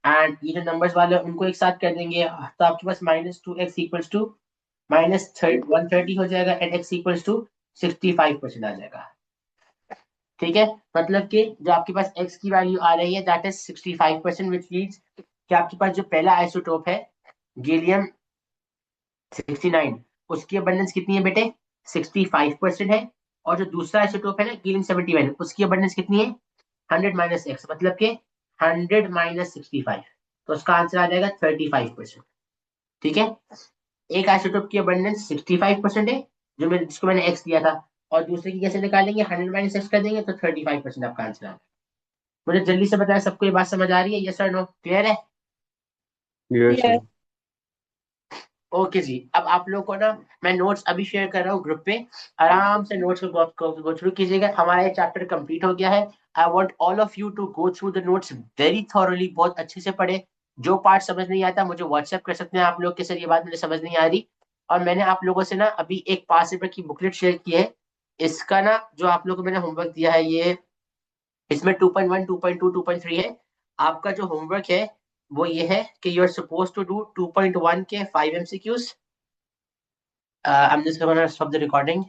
एंड ये जो नंबर्स वाले हैं उनको एक साथ कर देंगे, तो आपके पास -2x इक्वल्स टू -130 हो जाएगा एंड x इक्वल्स टू 65% आ जाएगा। ठीक है, मतलब कि जो आपके पास x की वैल्यू आ रही है दैट इज 65%, व्हिच मींस कि आपके पास जो पहला आइसोटोप है गैलियम 69 उसकी अबंडेंस कितनी है बेटे 65% है, और जो दूसरा आइसोटोप है ना गैलियम 71 उसकी अबंडेंस कितनी है 100 माइनस x, मतलब कि 100 माइनस 65, तो उसका आंसर आ जाएगा 35%। ठीक है, एक आइसोटोप की अबंडेंस 65% है जो जिसको मैंने x दिया था, और दूसरे की कैसे निकालेंगे 100 माइनस x कर देंगे तो 35% आपका आंसर आ जाएगा। मुझे जल्दी से बताया सबको ये बात समझ आ रही है, यस और नो, क्लियर है? Yes, sir. ओके जी, अब आप लोगों को ना मैं नोट्स अभी शेयर कर रहा हूँ ग्रुप पे, आराम से नोट्स को गो थ्रू कीजिएगा। हमारा ये चैप्टर कंप्लीट हो गया है। I want all of you to go through the notes very thoroughly, बहुत अच्छे से पढ़े। जो पार्ट समझ नहीं आता मुझे व्हाट्सएप कर सकते हैं आप लोग के सर ये बात मुझे समझ नहीं आ रही, और मैंने आप लोगों से ना अभी एक पास पेपर की बुकलेट शेयर की है, इसका ना जो आप लोगों को मैंने होमवर्क दिया है ये इसमें 2.1 2.2 2.3 है। आपका जो होमवर्क है वो ये है कि you are suppose to do 2.1 के 5 MCQs। I'm just gonna stop the recording.